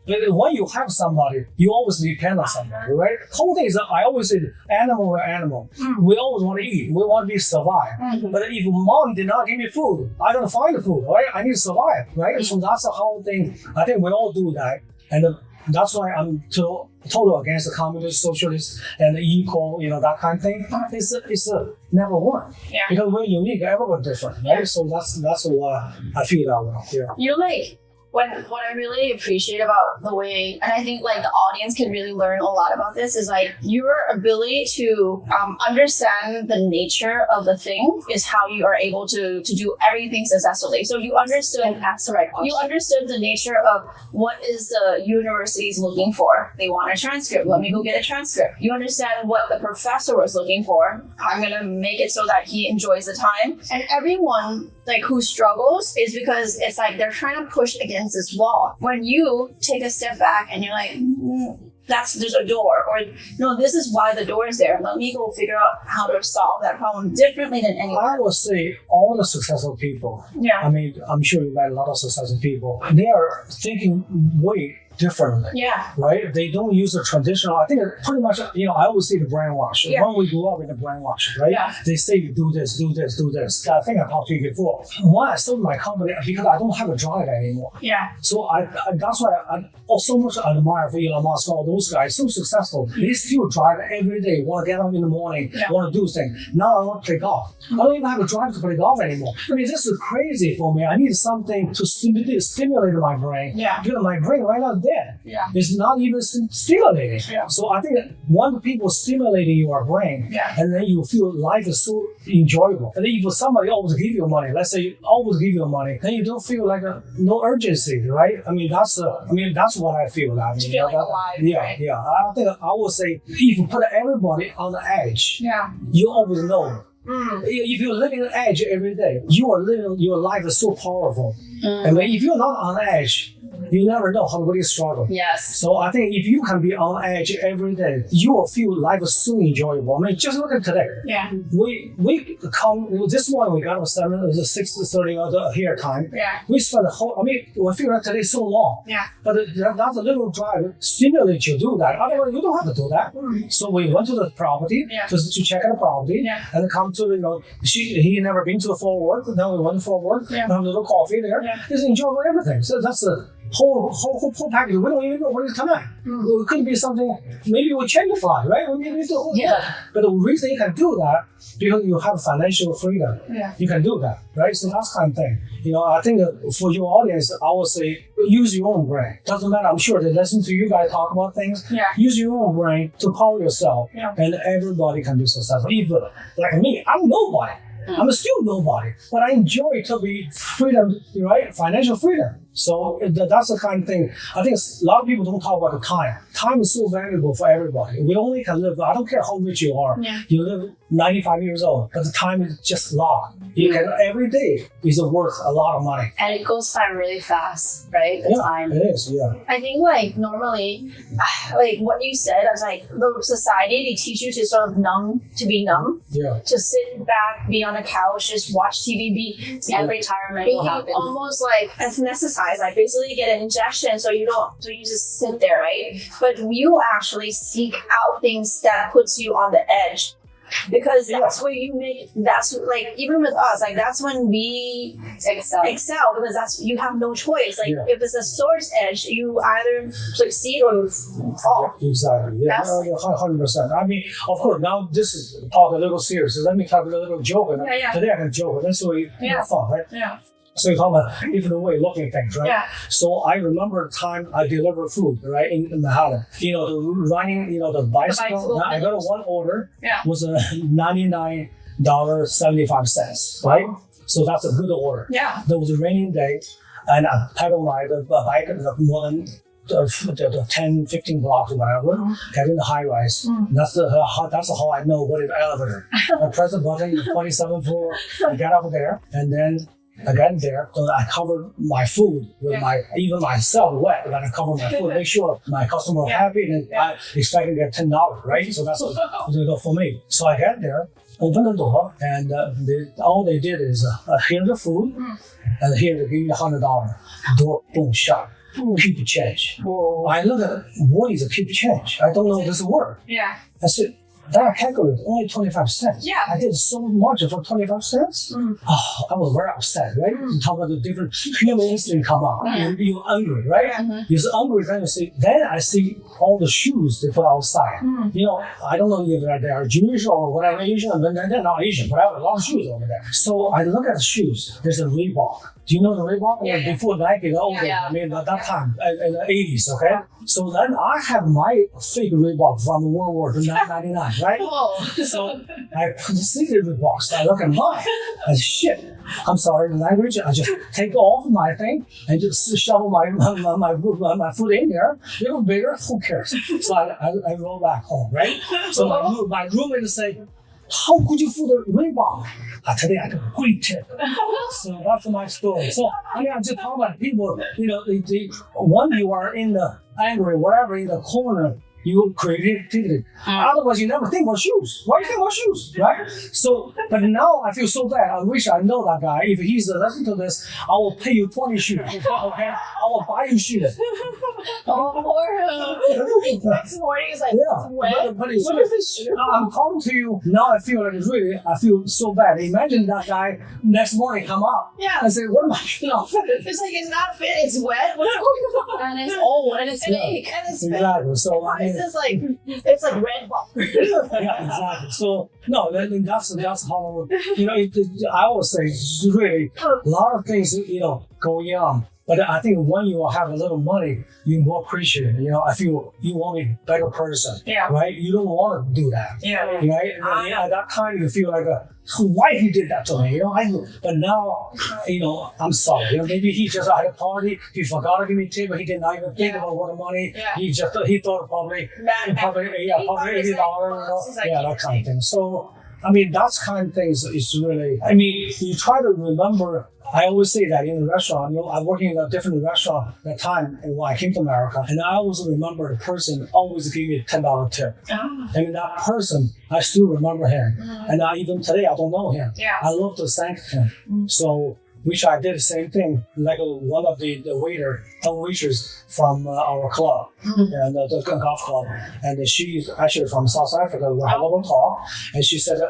when you have somebody, you always depend on somebody, right? The whole thing is, I always say, animal we're animal. We always want to eat. We want to be survive. But if mom did not give me food, I gotta find the food, right? I need to survive, right? So that's the whole thing. I think we all do that, and that's why I'm total against the communist, socialist, and the equal, that kind of thing. It's never work. Yeah. Because we're unique, everyone's different, right? Yeah. So that's why I feel that way. Yeah. Like what I really appreciate about the way, and I think like the audience can really learn a lot about this, is like your ability to understand the nature of the thing is how you are able to do everything successfully. So you understood and ask the right question. You understood the nature of what is the university's looking for. They want a transcript. Let me go get a transcript. You understand what the professor was looking for. I'm gonna make it so that he enjoys the time. And everyone like who struggles is because it's like they're trying to push against this wall. When you take a step back and you're like, there's a door, or no, this is why the door is there. Let me go figure out how to solve that problem differently than anyone. I would say all the successful people. Yeah. I mean, I'm sure you met a lot of successful people. They are thinking way differently. Yeah. Right? They don't use the traditional. I think pretty much, I always see the brainwash. Yeah. When we grew up in the brainwash, right? Yeah. They say do this, do this, do this. I think I talked to you before. Why I sold my company? Because I don't have a drive anymore. Yeah. So that's why I so much admire for Elon Musk, all those guys, so successful. They still drive every day, want to get up in the morning, want to do things. Now I want to play golf. I don't even have a drive to play golf anymore. I mean, this is crazy for me. I need something to stimulate my brain. Yeah. Because my brain right now is dead. Yeah. It's not even stimulating. Yeah. So I think when people stimulating your brain, and then you feel life is so enjoyable. And then if somebody always give you money, let's say you always give you money, then you don't feel like no urgency, right? I mean, that's what I feel. I mean, feeling alive. Yeah, right? yeah. I think I would say if you put everybody on the edge, you always know. If you're living on the edge every day, you are living your life is so powerful. And if you're not on the edge, you never know how really struggle. Yes. So I think if you can be on edge every day, you will feel life is so enjoyable. I mean, just look at today. Yeah. We come this morning. We got up 6:30 here time. Yeah. We spent the whole. I mean, we feel like today so long. Yeah. But that's a little drive stimulates you to do that. Otherwise, you don't have to do that. So we went to the property to check out the property and come to he never been to Fort Worth. Then we went to Fort Worth. Have a little coffee there. Just enjoy everything. So that's the whole package. We don't even know what is tonight. It could be something. Maybe we change the fly, right? But the reason you can do that because you have financial freedom. Yeah. You can do that, right? So that's kind of thing. I think for your audience, I would say use your own brain. Doesn't matter. I'm sure they listen to you guys talk about things. Yeah. Use your own brain to power yourself, and everybody can be successful. Even like me, I'm nobody. I'm still nobody, but I enjoy to be freedom, right? Financial freedom. So that's the kind of thing. I think a lot of people don't talk about the time. Time is so valuable for everybody. We only can live, I don't care how rich you are. Yeah. You live 95 years old, but the time is just long. You can, every day is worth a lot of money. And it goes by really fast, right? The time. It is, yeah. I think normally, what you said, I was like, the society, they teach you to sort of to be numb. Yeah. To sit back, be on a couch, just watch TV, and retirement will happen. Almost like anesthetized, like basically get an injection so you just sit there, right? But you actually seek out things that puts you on the edge. Because that's where you that's like, even with us, like that's when we excel because you have no choice. Like if it's a sword's edge, you either succeed or you fall. Exactly. Yeah, 100%. I mean, of course, now this is talk a little serious. Let me talk a little joke. Today I can joke. That's way fun, right? Yeah. So you're talking about different way of looking at things, right? Yeah. So I remember the time I delivered food, right, in Manhattan. The bicycle. I got one order. Yeah. Was $99.75, right? So that's a good order. Yeah. There was a raining day, and I pedaled the bike more than 10-15 blocks or whatever, get in the high rise. That's how I know what is elevator. I press the button, 27th floor, I get up there, and then I got there, so I covered my food with even myself wet. When I cover my food, make sure my customer happy, and I expect to get $10, right? So that's for me. So I get there, open the door, and all they did is, here's the food, and here they give you $100. Door, boom, shut. Keep change. Whoa. I look at what is a keep change. I don't know this word. Yeah. I said, that I calculated only 25 cents. Yeah. I did so much for 25 cents. Oh, I was very upset, right? You talk about the different human instinct come out. You're angry, right? You're angry, then I see all the shoes they put outside. You know, I don't know if they are Jewish or whatever Asian, but they're not Asian, but I have a lot of shoes over there. So I look at the shoes. There's a Reebok. Do you know the Reebok? Yeah. Before Nike, the old days, Yeah. I mean, at that time, in the 80s, okay? So then I have my fake Reebok from World War II, 1999, right? Whoa. So I see the Reeboks, I look at mine, I said, shit, I'm sorry, the language, I just take off my thing and just shovel my foot in there, a little bigger, who cares? So I roll back home, right? So my roommate say, how could you afford a Reebok? Today I got a great tip. So that's my story. So I just talk about people, you know, when you are in the angry, whatever, in the corner, you creativity. Otherwise, you never think about shoes. Why you think about shoes, right? So, but now I feel so bad. I wish I know that guy. If he's listening to this, I will pay you 20 shoes. Okay, I will buy you shoes. Oh, poor him. Next morning, he's like, but it's what is this shoe? I'm talking to you now. I feel like I feel so bad. Imagine that guy next morning come up. Yeah. And say, "What am I not fit?" It's like, it's not fit, it's wet. What's going on? And it's old and it's fake. And it's fake. Exactly. So I mean, It's like red ball. yeah, exactly. So no, that's how you know. I always say it's really a lot of things going on. But I think when you have a little money, you more appreciate it. You know, I feel you want to be a better person. Yeah. Right? You don't want to do that. Yeah. Right? And at that time, you feel like, why he did that to me? You know, but now, I'm sorry. You know, maybe he just had a party. He forgot to give me a tip, but he did not even think about what the money. Yeah. He thought probably $80. That kind of thing. So, I mean, that kind of things is really. I mean, you try to remember. I always say that in the restaurant, I'm working in a different restaurant at that time when I came to America, and I always remember the person always gave me a $10 tip. Oh. And that person, I still remember him. And even today, I don't know him. Yeah. I love to thank him. So, which I did the same thing, like one of the waitress from our club, and the golf club, and she's actually from South Africa. We had a little talk, and she said,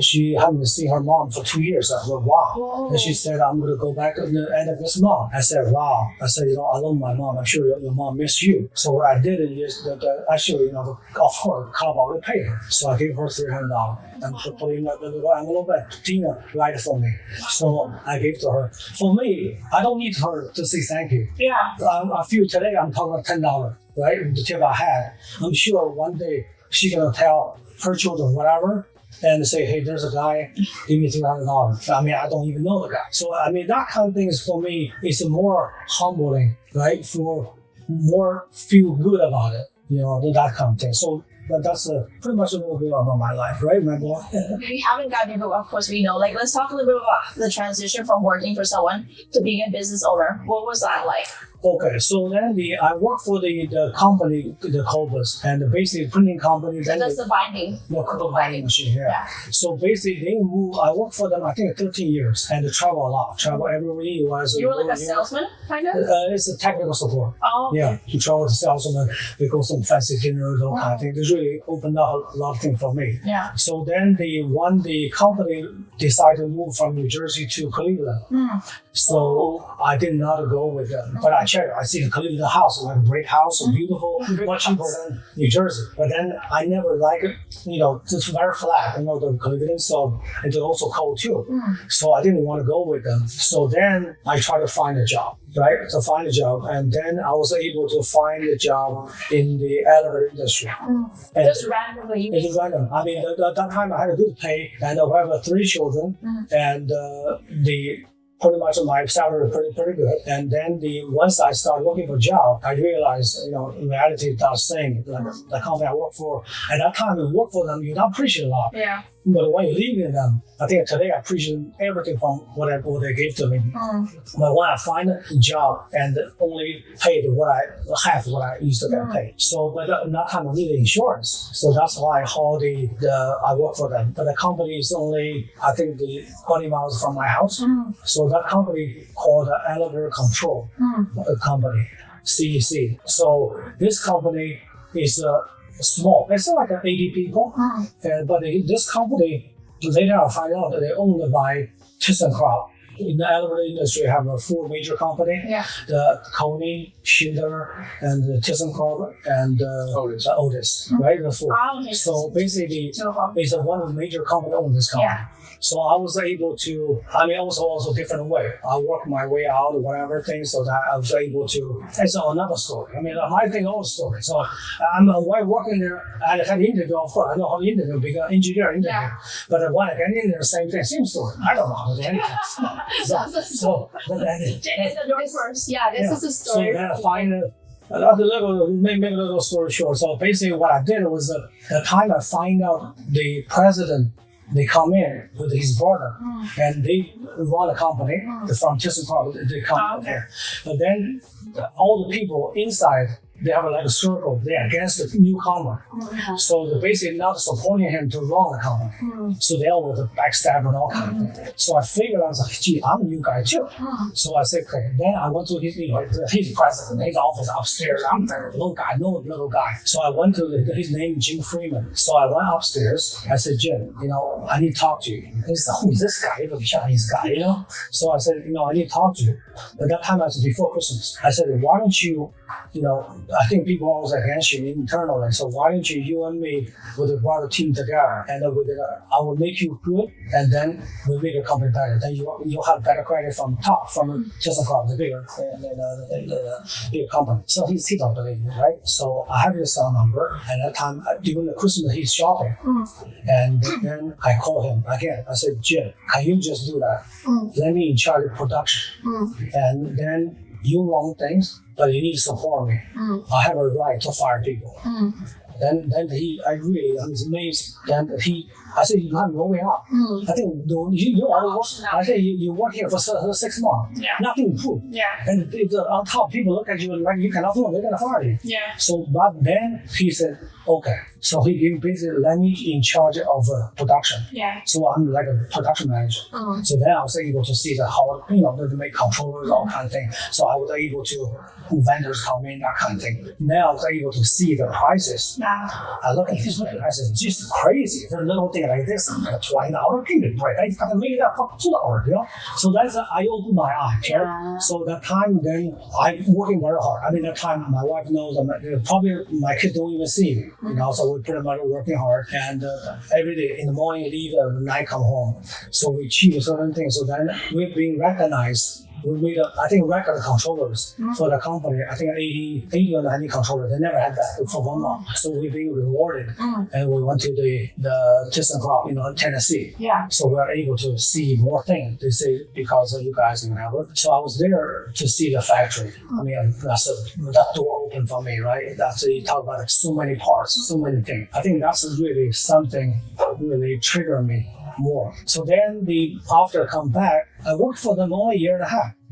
she hadn't seen her mom for 2 years. I said, wow. Whoa. And she said, I'm going to go back at the end of this month. I said, wow. I said, I love my mom. I'm sure your mom missed you. So what I did is actually, of course, club already paid her. So I gave her $300 and put in a little envelope and Tina write it for me. So I gave to her. For me, I don't need her to say thank you. Yeah. I feel today I'm talking about $10, right? The tip I had. I'm sure one day she's going to tell her children, whatever, and say, hey, there's a guy, give me $300. I mean, I don't even know the guy. So, I mean, that kind of thing is for me, it's more humbling, right? For more feel good about it, that kind of thing. So, but that's pretty much a little bit about my life, right, my boy? We haven't gotten into, of course, we know. Let's talk a little bit about the transition from working for someone to being a business owner. What was that like? Okay, so then I worked for the company, the Cobus, and basically the printing company. So that's the binding. The binding machine, yeah. So basically they moved, I worked for them, I think 13 years, and they travel a lot, travel everywhere in the US. You were like a salesman, kind of? It's a technical support. Oh, okay. Yeah, you travel as a salesman, we go some fancy dinners, all kind of thing. This really opened up a lot of things for me. Yeah. So then the company decided to move from New Jersey to Cleveland. So I did not go with them, but I checked. I see the Cleveland house, like a great house, so beautiful, much cheaper than New Jersey. But then I never liked it. It's very flat. The Cleveland, so it's also cold too. So I didn't want to go with them. So then I tried to find a job, right? To find a job, and then I was able to find a job in the elevator industry. Just randomly. It was random. I mean, at that time I had a good pay, and I have 3 children, and pretty much my salary was pretty good. And then once I started looking for a job, I realized, in reality, that's saying, like the company I work for, at that time, you work for them, you don't appreciate a lot. Yeah. But when you leave them, I think today I appreciate everything from what they gave to me. But when I find a job and only paid half what I used to get paid. So, but that time I needed insurance. So that's why I work for them. But the company is only, I think, 20 miles from my house. So that company called the Elevator Control Company, CEC. So this company is small. It's like 80 people. But this company, later I find out that they're owned by ThyssenKrupp. In the elevator industry, have 4 major companies: the Coney, Schindler, and the ThyssenKrupp, and Otis. Right, the 4. So basically, it's one of the major companies own this company. So I was able to, also different way. I worked my way out or whatever thing, so that I was able to, it's another story. My thing, all story. So while working there, I had an interview, of course, I know how to interview, because engineer interview. But when I get in there, same thing, same story. I don't know how to do anything. This is the story. So then I find make a little story short. So basically what I did was the time I find out the president, they come in with his brother, and they run a company from ThyssenKrupp. They come there, but then all the people inside, they have like a circle. They're against the newcomer, so they're basically not supporting him to run the company. So they all with the backstab and all kind of thing. So I figured, I was like, gee, I'm a new guy too. So I said, okay. Then I went to his president, his office upstairs. I'm the little guy. So I went to his name, Jim Freeman. So I went upstairs. I said, Jim, I need to talk to you. He said, who is this guy? The Chinese guy, So I said, I need to talk to you. At that time, I was before Christmas. I said, why don't you, I think people always against you internally. So why don't you and me with a broader team together, and I will make you good, and then we'll make a company better. Then you'll have better credit from top, from ThyssenKrupp, the bigger company. So he don't believe me, right? So I have his cell number, and at that time during the Christmas he's shopping, and then I call him again. I said, Jim, can you just do that? Let me in charge of production, and then you want things, but you need to support me. I have a right to fire people. Then I was amazed. Then I said, you have no way out. I think I said, you work here for 6 months. Nothing improved. And on top, people look at you like you cannot do it. They're gonna fire you. So, but then he said, okay. So he basically let me in charge of production. So I'm like a production manager. So then I was able to see how to make controllers, all kind of thing. So I was able to vendors come in, that kind of thing. Then I was able to see the prices. I look at this, I said, this is crazy. For a little thing like this, $20, give me a break. I got to make it up for $2, So that's I opened my eyes. So that time then I'm working very hard. That time my wife knows probably my kids don't even see me. So we're pretty much working hard, and every day in the morning leave, at night come home. So we achieve certain things. So then we're being recognized. We made record controllers for the company. I think 80 or 90 controllers. They never had that for 1 month. So we're being rewarded. And we went to the ThyssenKrupp, in Tennessee. So we are able to see more things. They say, because of you guys and whatever. So I was there to see the factory. That door opened for me, right? You talk about so many parts, so many things. I think that's really something really triggered me more. So then after I come back, I worked for them only 1.5 years,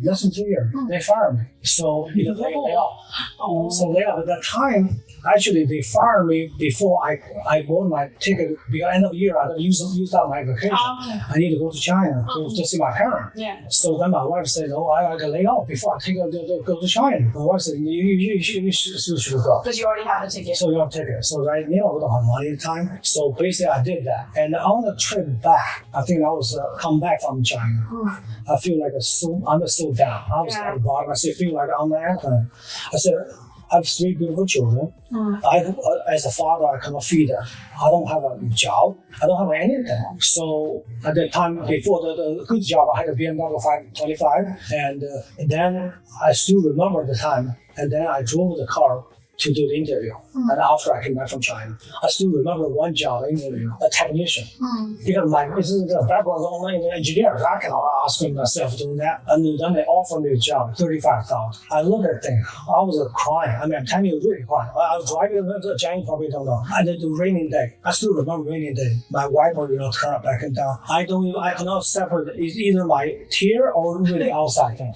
less than 2 years. They fired me. So they off. So at that time, actually they fired me before I bought my ticket, because end of the year I use up my vacation. I need to go to China to see my parents. So then my wife said, I got laid off before I go to China. My wife said, you should go. Because you already have the ticket. So you have a ticket. So right now we don't have money at the time. So basically I did that. And on the trip back, I think I was come back from China. I feel like I'm so down. I was at the bottom. I feel like on the airplane. I said, I have 3 beautiful children. As a father, I cannot feed them. I don't have a job. I don't have anything. So at that time, before the good job, I had a BMW 525. And then I still remember the time. And then I drove the car to do the interview. And after I came back from China, I still remember one job interview, a technician. Because my background is only in engineers. I cannot ask myself doing that. And then they offered me a job, $35,000. I looked at things. I was crying. I mean, I'm telling you, really crying. I was driving to China, probably don't know. And then the raining day. I still remember raining day. My wiper, turn up back and down. I cannot separate either my tear or really outside thing.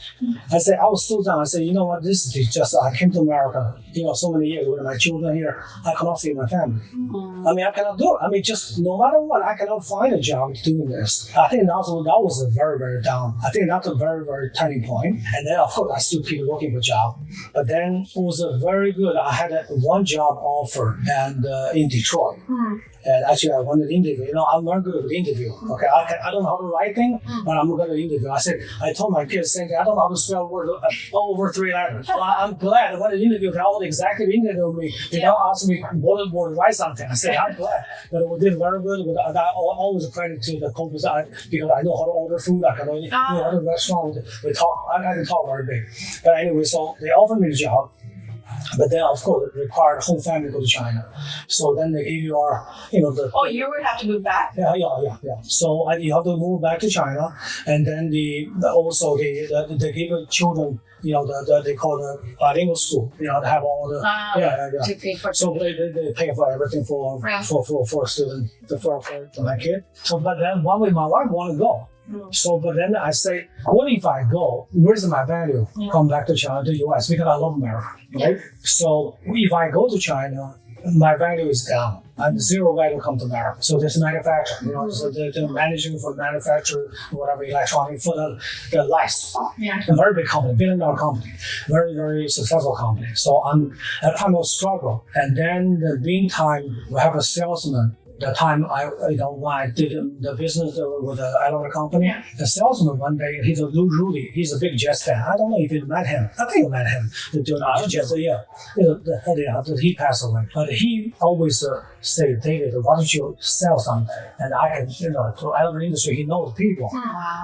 I said, I was so down. I said, you know what, this is just, I came to America, so many years with my children here. I cannot feed my family. I mean, I cannot do it. I mean, just no matter what, I cannot find a job doing this. I think that was a very, very down. I think that's a very, very turning point. And then, of course, I still keep looking for a job. But then it was a very good. I had one job offer and in Detroit. And actually, I wanted to interview. I'm very good with interview. Okay, I don't know how to write things, but I'm going to interview. I told my kids, saying, I don't know how to spell word over 3 letters. Well, I'm glad when the interview, they all exactly interview me. They don't ask me what to write something. I said, I'm glad that we did very good. But I always credit to the companies because I know how to order food. I can only, at the restaurant, we talk. I can talk very big. But anyway, so they offered me the job. But then, of course, it required the whole family to go to China. So then they give you the... Oh, you would have to move back? Yeah. So you have to move back to China. And then they give the children, they call the bilingual school, to have all the... To pay for so they pay for everything for a student, for my kid. So, but then one way my wife wanted to go. So, but then I say, what if I go? Where's my value? Come back to China, to the US, because I love America, right? So, if I go to China, my value is down, and zero value come to America. So, there's manufacturing, so they're managing for manufacturer, whatever electronic for the lights. A very big company, $1 billion company, very, very successful company. So, I'm at a time of struggle, and then the meantime, we have a salesman. The time when I did the business with the elevator company, the salesman one day, he's a Rudy, he's a big Jets fan. I don't know if you met him. I think you met him. He passed away. But he always say, David, why don't you sell something? And I can, to elevator industry, he knows people.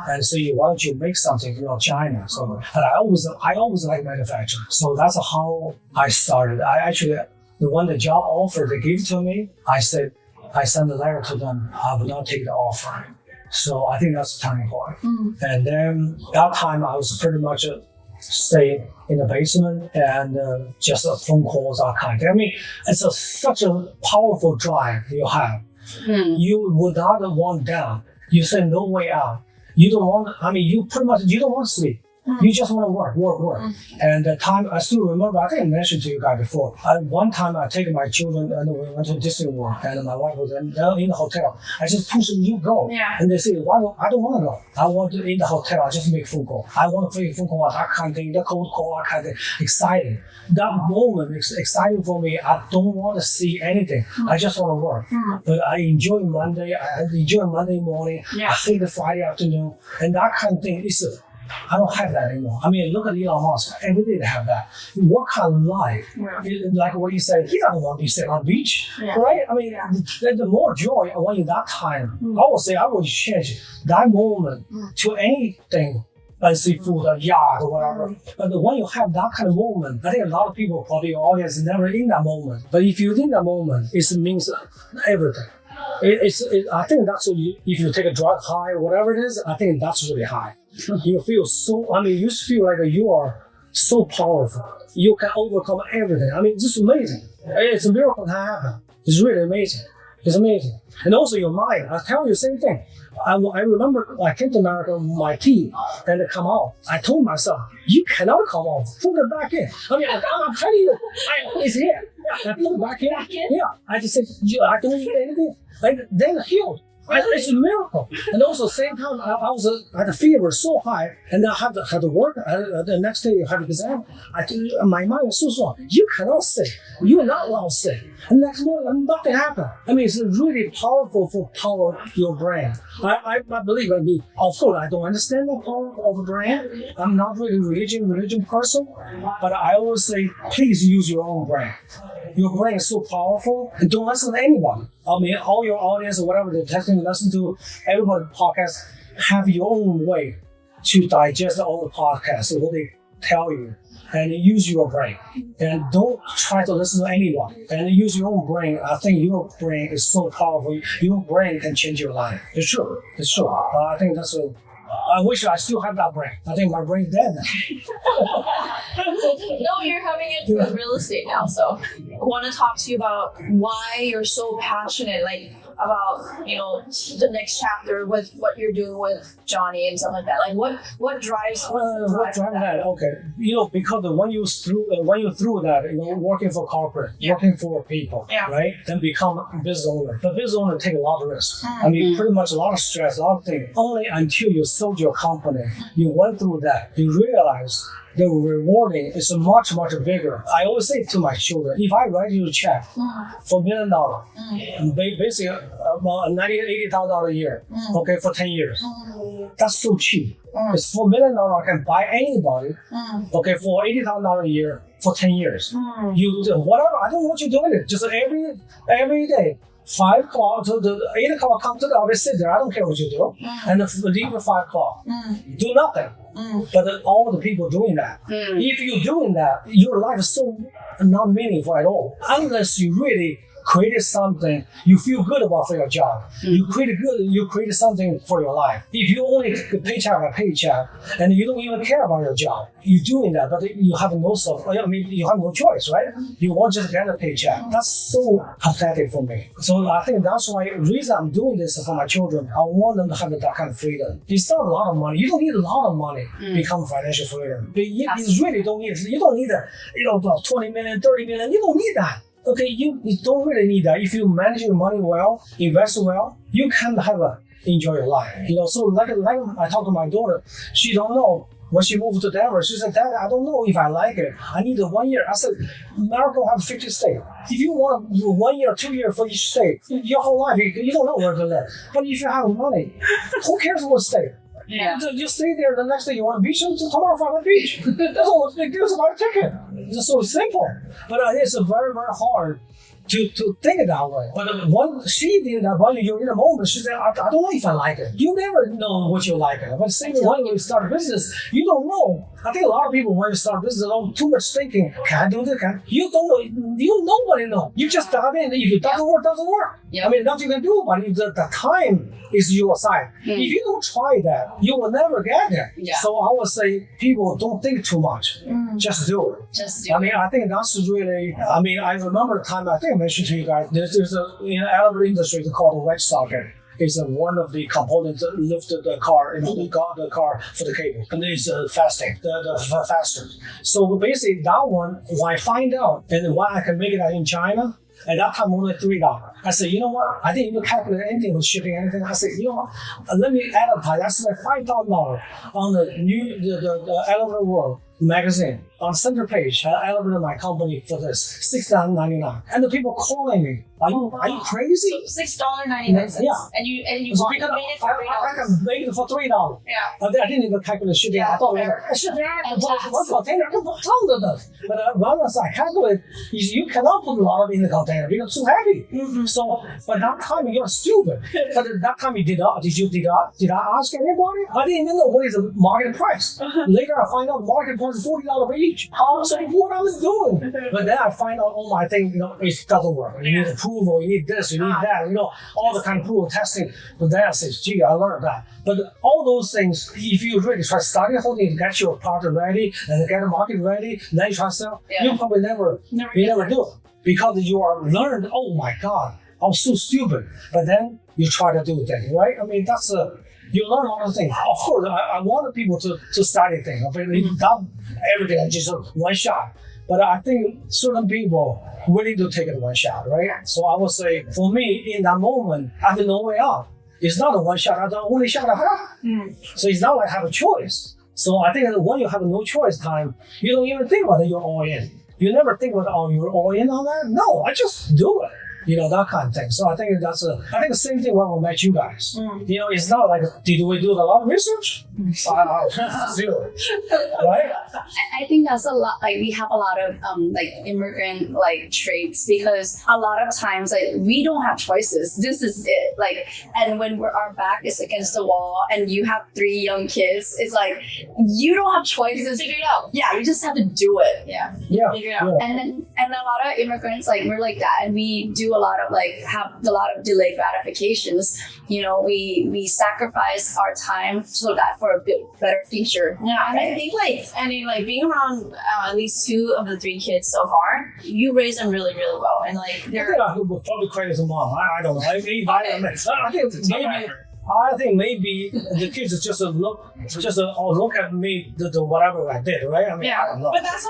And say, why don't you make something, China? So, and I always like manufacturing. So that's how I started. The job offer they gave to me, I sent a letter to them. I would not take the offer. So I think that's the turning point. And then that time I was pretty much stay in the basement and just phone calls, that kind of thing. I mean, it's such a powerful drive you have. You would not want down. You say no way out. You don't want, you don't want to sleep. You just want to work. And the time, I still remember, I think I mentioned to you guys before, one time I take my children and we went to Disney World and my wife was in the hotel. I just push them, you go. And they say, I don't want to go. I want to in the hotel, I just make phone call. I want to make phone call, that kind of thing, the cold call, that kind of thing. Exciting. That moment is exciting for me. I don't want to see anything. I just want to work. But I enjoy Monday. I enjoy Monday morning. I hate the Friday afternoon. And that kind of thing is I don't have that anymore. Look at Elon Musk. Every day they have that. What kind of life? Like what you said, he doesn't want to sit on the beach, right? The more joy when in that time, I would say I would change that moment to anything. Like seafood, a yacht, or whatever. But when you have that kind of moment, I think a lot of people, probably your audience, is never in that moment. But if you're in that moment, it means everything. I think that's what if you take a drug high or whatever it is, I think that's really high. You feel you feel like you are so powerful. You can overcome everything. It's just amazing. It's a miracle that happen. It's really amazing. It's amazing. And also your mind, I tell you the same thing. I remember I came to America with my team and they come out. I told myself, you cannot come out. Put it back in. I'm telling you, it's here. I put it back in. I just said, I don't eat anything. Then healed. It's a miracle. And also, same time, I was at the fever so high, and I had to work. The next day, I had an exam. My mind was so strong. You cannot sit. You're not allowed to sit. And next morning, nothing happened. It's really powerful for power your brain. I believe. Of course, I don't understand the power of the brain. I'm not really religion person, but I always say, please use your own brain. Your brain is so powerful, and don't listen to anybody. All your audience or whatever they're testing, listen to everybody podcast, have your own way to digest all the podcasts. So tell you. And use your brain. And don't try to listen to anyone. And use your own brain. I think your brain is so powerful. Your brain can change your life. It's true. It's true. I think that's a... I wish I still have that brain. I think my brain's dead now. No, you're having it with real estate now. So I want to talk to you about why you're so passionate, like about, you know, the next chapter with what you're doing with Johnny and stuff like that. Like what drives that? Okay, you know, because when you through that, you know, working for corporate, working for people, right? Then become a business owner. The business owner take a lot of risk. I mean, pretty much a lot of stress, a lot of things. Only until you sold your company, you went through that, you realize the rewarding is much, much bigger. I always say to my children, if I write you a check for $1 million, basically about $80,000 a year, okay, for 10 years, that's so cheap. It's $4 million I can buy anybody, okay, for $80,000 a year for 10 years. You do whatever, I don't want you doing it. Just every day. 5 o'clock to the 8 o'clock, come to the office, sit there. I don't care what you do, and leave at 5 o'clock. Do nothing. But all the people doing that. If you're doing that, your life is so not meaningful at all. Unless you really created something you feel good about for your job. You created something for your life. If you only paycheck by paycheck and you don't even care about your job, you're doing that, but you have no you have no choice, right? You want just to get a paycheck. That's so pathetic for me. So I think that's why the reason I'm doing this for my children. I want them to have that kind of freedom. It's not a lot of money. You don't need a lot of money to become financial freedom. You really don't need. You don't need about 20 million, 30 million. You don't need that. Okay, you don't really need that. If you manage your money well, invest well, you can enjoy your life. You know, so like I talked to my daughter, she don't know. When she moved to Denver, she said, Dad, I don't know if I like it. I need 1 year. I said, America will have 50 states. If you want 1 year or 2 years for each state, your whole life, you don't know where to live. But if you have money, who cares what state? Yeah. You stay there, the next day you want a beach, tomorrow find a beach. That's all the big deal is about a ticket. It's so simple. But it's very, very hard to think that way. But when she did that, when you're in a moment, she said, I don't know if I like it. You never know what you like it. But same when you start a business, you don't know. I think a lot of people, when you start a business, too much thinking, can I do this? You don't know. Nobody knows. You just dive in. If it doesn't work, it doesn't work. Yep. I mean, nothing you can do, but the time is your side. If you don't try that, you will never get there. Yeah. So I would say people don't think too much. Just do it. I think that's really, I remember the time, I think I mentioned to you guys, there's in the elevator industry called the wedge socket. It's one of the components that lifted the car, the car for the cable. And it's faster. So basically that one, when I find out, and when I can make it in China, at that time only $3. I said, you know what? I didn't even calculate anything with shipping, anything. I said, you know what? Let me advertise. I spent $5,000 on the Elevator World magazine. On center page, I elevated my company for this, $6.99. And the people calling me, are you crazy? So $6.99. Yeah. And you made it for $3. I can make it for $3. Yeah. I didn't even calculate shipping. Yeah, I thought I should one container. I can put tons of them. But once I calculate, you cannot put a lot in the container because it's too heavy. So, but that time you're stupid. But that time you did I ask anybody? I didn't even know what is the market price. Later I find out the market price is $40 per each. So what I was doing. But then I find out, I think, it doesn't work. You need approval, you need this, you need that, all the kind of approval testing. But then I said, gee, I learned that. But all those things, if you really try to study holding to get your product ready and get the market ready, then you try to sell, you probably never do it. Because you are learned, oh my God, I was so stupid. But then you try to do things, right? That's you learn all the things. Of course, I want people to study things. Not everything, just one shot. But I think certain people willing to take it one shot, right? So I would say, for me, in that moment, I have no way out. It's not a one shot. That's the only shot I have. So it's not like I have a choice. So I think that when you have no choice time, you don't even think about it. You're all in. You never think about, you're all in on that? No, I just do it. that kind of thing. So I think I think the same thing when we met you guys. It's not like, did we do a lot of research? Zero. Right? I think that's a lot. Like we have a lot of like immigrant like traits because a lot of times like we don't have choices. This is it. Like, and when our back is against the wall and you have 3 young kids, it's like you don't have choices. Figure it out. Yeah, you just have to do it. Yeah. Yeah. And a lot of immigrants like we're like that, and we do a lot of like have a lot of delayed gratifications. We sacrifice our time so that for a bit better future. Yeah, and I think like being around at least 2 of the 3 kids so far, you raise them really, really well, and like I they're. think I would probably credit the mom. I don't know. I think maybe the kids just look at me, the whatever I did, right? I don't know. But that's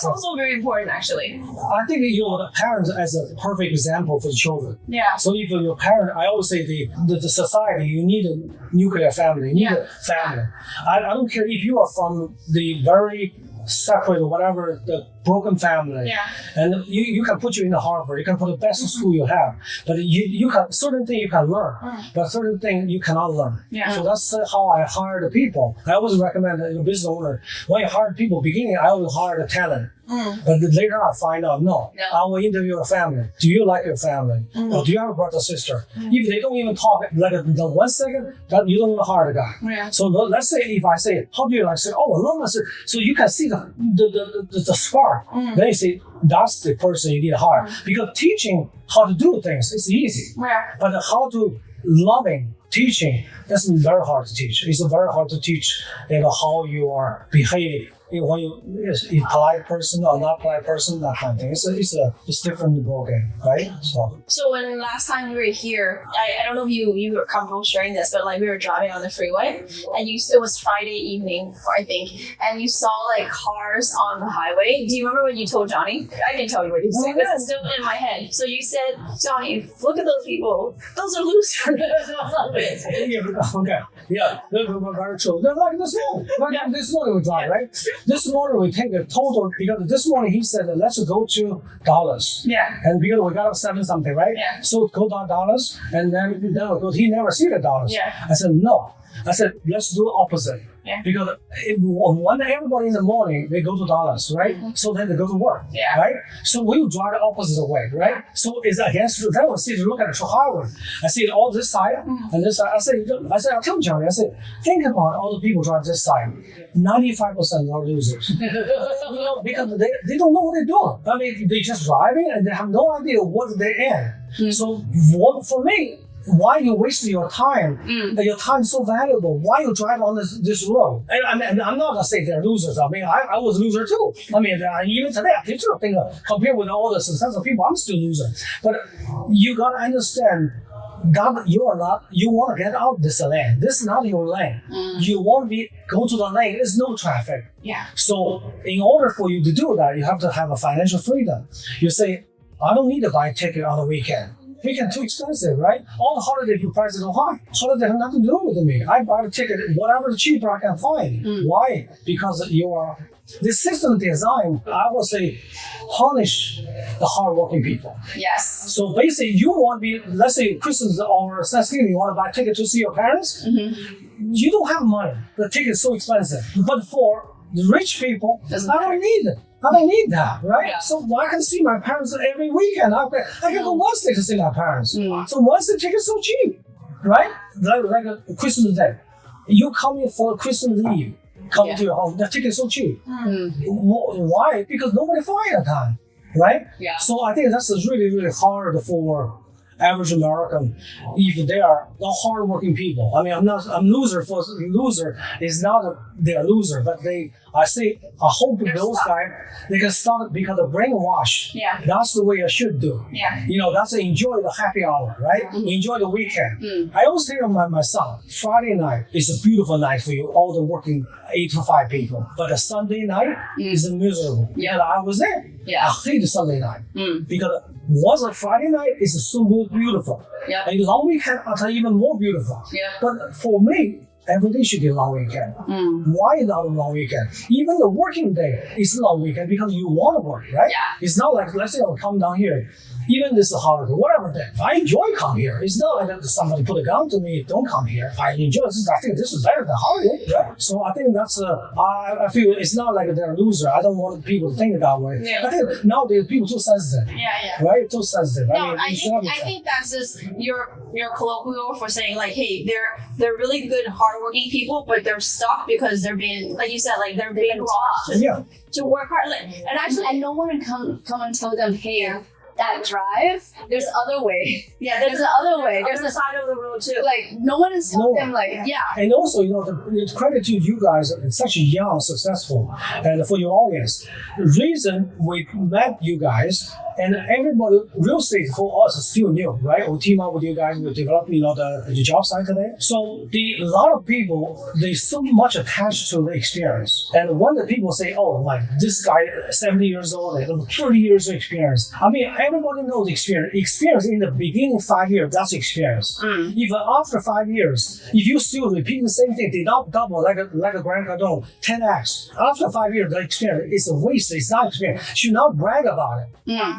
also very important, actually. I think the parents as a perfect example for the children. Yeah. So if your parent, I always say the society, you need a nuclear family, you need a family. I don't care if you are from the very separate or whatever, the broken family. Yeah. And you can put you in the Harvard, you can put the best school you have, but you can certain things you can learn, but certain things you cannot learn. Yeah. So that's how I hire the people. I always recommend that your business owner, when you hire people, beginning I always hire the talent. But later on, I find out, no. I will interview a family. Do you like your family? Or do you have a brother or sister? If they don't even talk like the 1 second, that you don't even hire the guy. Yeah. So let's say if I say, how do you like? Say, I love my sister. So you can see the spark. Then you say, that's the person you need to hire. Because teaching how to do things is easy. Yeah. But how to loving teaching, that's very hard to teach. It's very hard to teach how you are behaving. When you polite person or not polite person, that kind of thing. It's different ballgame, right? So when last time we were here, I don't know if you were comfortable sharing this, but like we were driving on the freeway, and it was Friday evening, I think, and you saw like cars on the highway. Do you remember what you told Johnny? I didn't tell you what you said. This is still in my head. So you said, Johnny, look at those people. Those are losers. Okay. Yeah, very true. They're like this morning. This morning we drive, right? This morning we take a total, because this morning he said, let's go to Dallas. Yeah. And because we got 7 something, right? Yeah. So go to Dallas, and then we go. He never see the Dallas. Yeah. I said, no. I said, let's do opposite. Yeah. Because when everybody in the morning, they go to Dallas, right? So then they go to work, right? So we will drive the opposite way, right? So it's against, then we see, look at the highway. I see all this side and this side. I tell Johnny, think about all the people driving this side. 95% are losers. Because they don't know what they're doing. I mean, they're just driving and they have no idea what they're in. So for me, why you waste your time? Your time is so valuable. Why you drive on this road? And I'm not gonna say they're losers. I mean, I was a loser too. I mean, even today, I think compared with all the successful people, I'm still a loser. But you gotta understand, God, you want to get out this lane. This is not your lane. You want to go to the lane. There's no traffic. Yeah. So in order for you to do that, you have to have a financial freedom. You say, I don't need to buy a ticket on the weekend. Weekend too expensive, right? All the holiday prices are high. Holiday have nothing to do with me. I buy the ticket, whatever the cheaper I can find. Why? Because the system design, I would say, punish the hardworking people. Yes. So basically, you want to be, let's say Christmas or Thanksgiving, you want to buy a ticket to see your parents. You don't have money. The ticket is so expensive. But for the rich people, I don't need it. I don't need that, right? Yeah. So I can see my parents every weekend. I can go once to see my parents. So once the ticket's so cheap, right? Like a Christmas Day. You come in for Christmas Eve, come to your home, the ticket's so cheap. Why? Because nobody fly at that time, right? Yeah. So I think that's really, really hard for average American, if they are not hardworking people. I mean, I'm loser is not they're loser, but I hope those guys, they can start because of brainwash. Yeah. That's the way I should do. Yeah. That's enjoy the happy hour, right? Enjoy the weekend. I always tell my son, Friday night is a beautiful night for you, all the working 8 to 5 people. But a Sunday night is miserable. Yeah. I was there. Yeah. I hate the Sunday night because once a Friday night is so beautiful. Yeah. A long weekend are even more beautiful. Yeah. But for me, every day should be a long weekend. Why not a long weekend? Even the working day is a long weekend because you want to work, right? Yeah. It's not like, let's say I'll come down here even this holiday, whatever day, I enjoy coming here. It's not like that somebody put a gun to me, don't come here. I enjoy this. I think this is better than holiday, right? So I think that's, I feel it's not like they're a loser. I don't want people to think that way. Yeah. I think nowadays people too sensitive. Yeah. Right? Too sensitive. No, I think that's just your colloquial for saying like, hey, they're really good, hardworking people, but they're stuck because they're being, like you said, like they're being taught to work hard. And actually, And no one can come and tell them, hey, that drive, there's other way. yeah, There's the other way. There's the a side of the road too. like no one is telling them like And also, the credit to you guys, it's such young, successful, and for your audience. The reason we met you guys, and everybody, real estate for us is still new, right? We team up with you guys, we develop, the job site today. So a lot of people, they so much attached to the experience. And when the people say, oh, like this guy, 70 years old, they have 30 years of experience. I mean, everybody knows experience. Experience in the beginning 5 years, that's experience. Even after 5 years, if you still repeat the same thing, they not double like a Grant Cardone, 10x. After 5 years, the experience is a waste. It's not experience. You should not brag about it.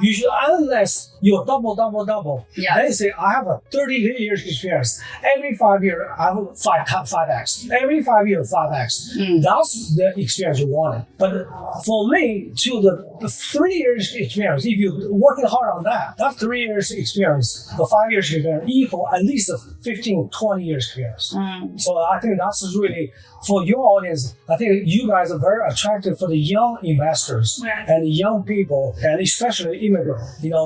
You should, unless you're double. Yeah. Then say, I have a 30 years experience. Every 5 years, I have 5x. Every 5 years, 5x. That's the experience you wanted. But for me, to the 3 years experience, if you're working hard on that 3 years experience, the 5 years experience equal at least a 15, 20 years experience. So I think that's really, for your audience, I think you guys are very attractive for the young investors and the young people, and especially immigrants.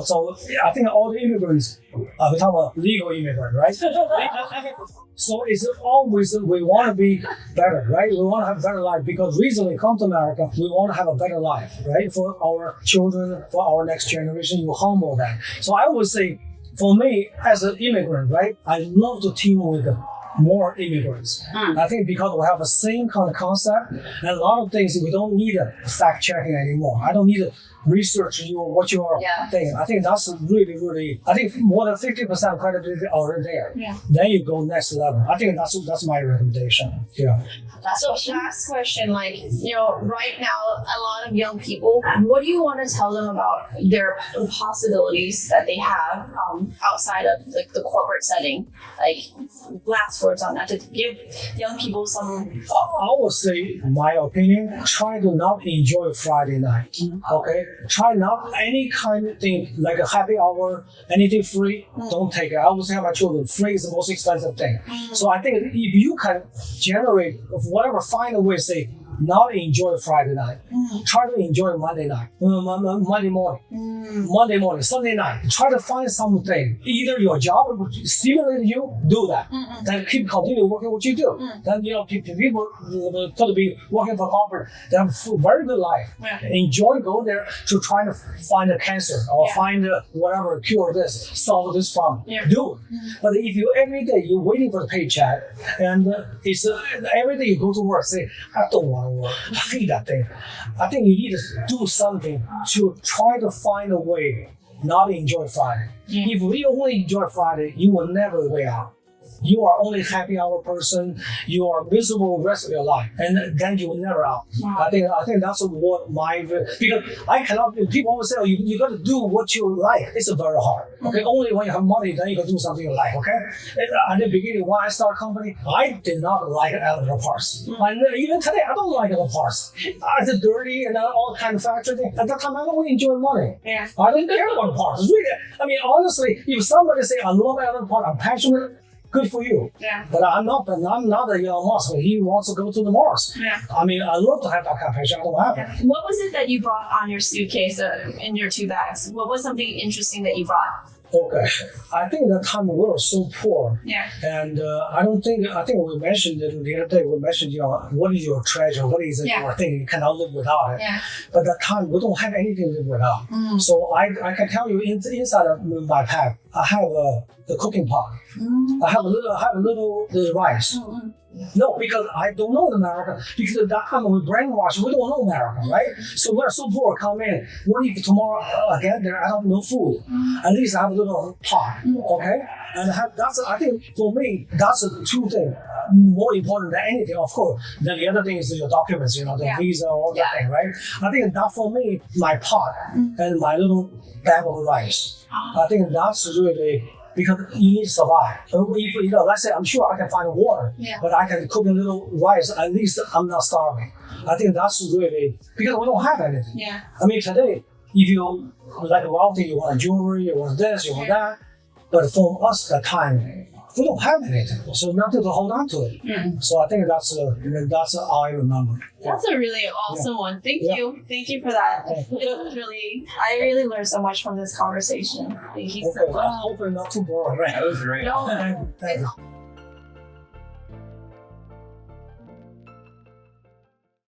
So I think all the immigrants, we talk about legal immigrant, right? So it's always, we want to be better, right? We want to have a better life because recently come to America, we want to have a better life, right? For our children, for our next generation, you humble them. So I would say, for me, as an immigrant, right, I love to team with more immigrants. I think because we have the same kind of concept, and a lot of things we don't need a fact checking anymore. I don't need to research what you are thinking. I think that's really, I think more than 50% credibility already there. Then you go next level. I think that's my recommendation. So last question, right now, a lot of young people, what do you want to tell them about their possibilities that they have outside of the corporate setting? Like last words on that, to give young people some. I would say, my opinion, try to not enjoy Friday night. Okay? Try not any kind of thing like a happy hour, anything free, don't take it. I always tell my children, free is the most expensive thing. So I think if you can generate whatever, find a way, say, not enjoy Friday night. Try to enjoy Monday night, Monday morning, Sunday night. Try to find something. Either your job stimulates you, do that. Then continue working what you do. Then people could be working for corporate. They have a very good life. Enjoy, go there to try to find a cancer or find whatever, cure this, solve this problem. Do it. But if you every day you're waiting for the paycheck, and it's every day you go to work, say, I don't want to work. I hate that thing. I think you need to do something to try to find a way not enjoy Friday. If we only enjoy Friday, you will never way out. You are only a happy hour person. You are miserable the rest of your life, and then you will never out. I think that's what because I cannot. People always say, "Oh, you got to do what you like." It's very hard. Okay, only when you have money, then you can do something you like. Okay, at the beginning, when I started company, I did not like elevator parts. Even today, I don't like elevator parts. It's dirty and all kind of factory thing. At that time, I don't enjoy money. I don't care about parts. Really, I mean, honestly, if somebody say I love elevator part, I'm passionate. Good for you. But I'm not a Elon Musk. He wants to go to the Mars. I mean, I love to have that kind of passion. I don't have it. What was it that you brought on your suitcase in your 2 bags? What was something interesting that you brought? Okay. I think that time we were so poor. And I think we mentioned it the other day, what is your treasure? What is your thing? You cannot live without it. But that time we don't have anything to live without. So I can tell you inside of my pack, I have the cooking pot. I have a little rice. No, because I don't know America. Because at that time we brainwashed, we don't know America, right? So we're so poor. Come in. What if tomorrow I get there? I have no food. At least I have a little pot, okay? And I think for me that's the two things more important than anything. Of course, then the other thing is your documents, the visa, all that thing, right? I think that for me, my pot and my little bag of rice. I think that's really. Because you need to survive. If let's say I'm sure I can find water, but I can cook a little rice. At least I'm not starving. I think that's really because we don't have anything. Yeah. I mean today, if you like wealthy, you want jewelry, you want this, you want that. But for us, that time we don't have anything, so nothing to hold on to it. So I think that's how I remember. That's a really awesome one. Thank you for that. It was I really learned so much from this conversation. Thank you so much. Hopefully not too boring, right? That was great. No, Thank you.